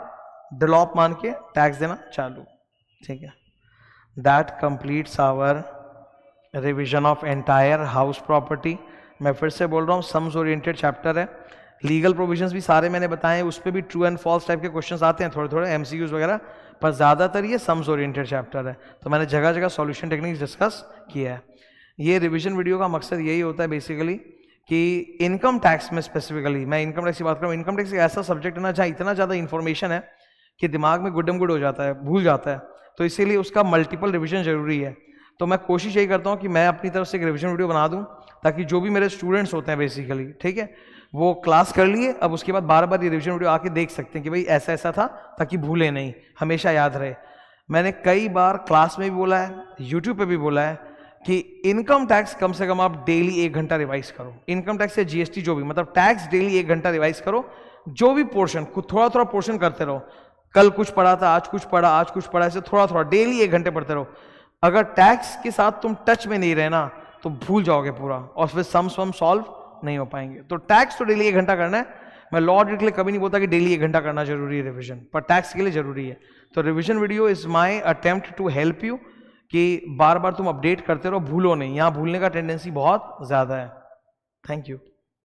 डिलॉप मान के टैक्स देना चालू, ठीक है। That completes our revision of entire house property. मैं फिर से बोल रहा हूँ सम्स ओरिएंटेड चैप्टर है, लीगल प्रोविजंस भी सारे मैंने बताए हैं, उस पर भी ट्रू एंड फॉल्स टाइप के क्वेश्चंस आते हैं थोड़े थोड़े, एमसीक्यूज वगैरह, पर ज़्यादातर ये सम्स ओरिएंटेड चैप्टर है। तो मैंने जगह जगह सॉल्यूशन टेक्निक्स डिस्कस किया है। ये रिविजन वीडियो का मकसद यही होता है बेसिकली कि इनकम टैक्स में स्पेसिफिकली, मैं इनकम टैक्स की बात करूँ, इनकम टैक्स एक ऐसा सब्जेक्ट है ना जहाँ इतना ज़्यादा इन्फॉर्मेशन है कि दिमाग में गुड्डम गुड हो जाता है, भूल जाता है, तो इसीलिए उसका मल्टीपल रिविजन जरूरी है। तो मैं कोशिश यही करता हूँ कि मैं अपनी तरफ से एक रिविजन वीडियो बना दूँ ताकि जो भी मेरे स्टूडेंट्स होते हैं बेसिकली, ठीक है, वो क्लास कर लिए, अब उसके बाद बार बार ये रिविजन वीडियो आके देख सकते हैं कि भाई ऐसा ऐसा था, ताकि भूले नहीं, हमेशा याद रहे। मैंने कई बार क्लास में भी बोला है, यूट्यूब पे भी बोला है कि इनकम टैक्स कम से कम आप डेली 1 घंटा रिवाइज करो, इनकम टैक्स या जीएसटी जो भी, मतलब टैक्स डेली 1 घंटा रिवाइज करो, जो भी पोर्शन थोड़ा थोड़ा पोर्शन करते रहो, कल कुछ पढ़ा था, आज कुछ पढ़ा, आज कुछ पढ़ा, ऐसे थोड़ा थोड़ा डेली 1 घंटे पढ़ते रहो। अगर टैक्स के साथ तुम टच में नहीं रहना तो भूल जाओगे पूरा, और फिर सम्स वम सॉल्व नहीं हो पाएंगे। तो टैक्स तो डेली 1 घंटा करना है। मैं लॉ ऑडिट के लिए कभी नहीं बोलता कि डेली 1 घंटा करना जरूरी है रिविजन, पर टैक्स के लिए जरूरी है। तो revision video is my attempt to help you कि बार बार तुम अपडेट करते रहो, भूलो नहीं, यहाँ भूलने का टेंडेंसी बहुत ज्यादा है। Thank you.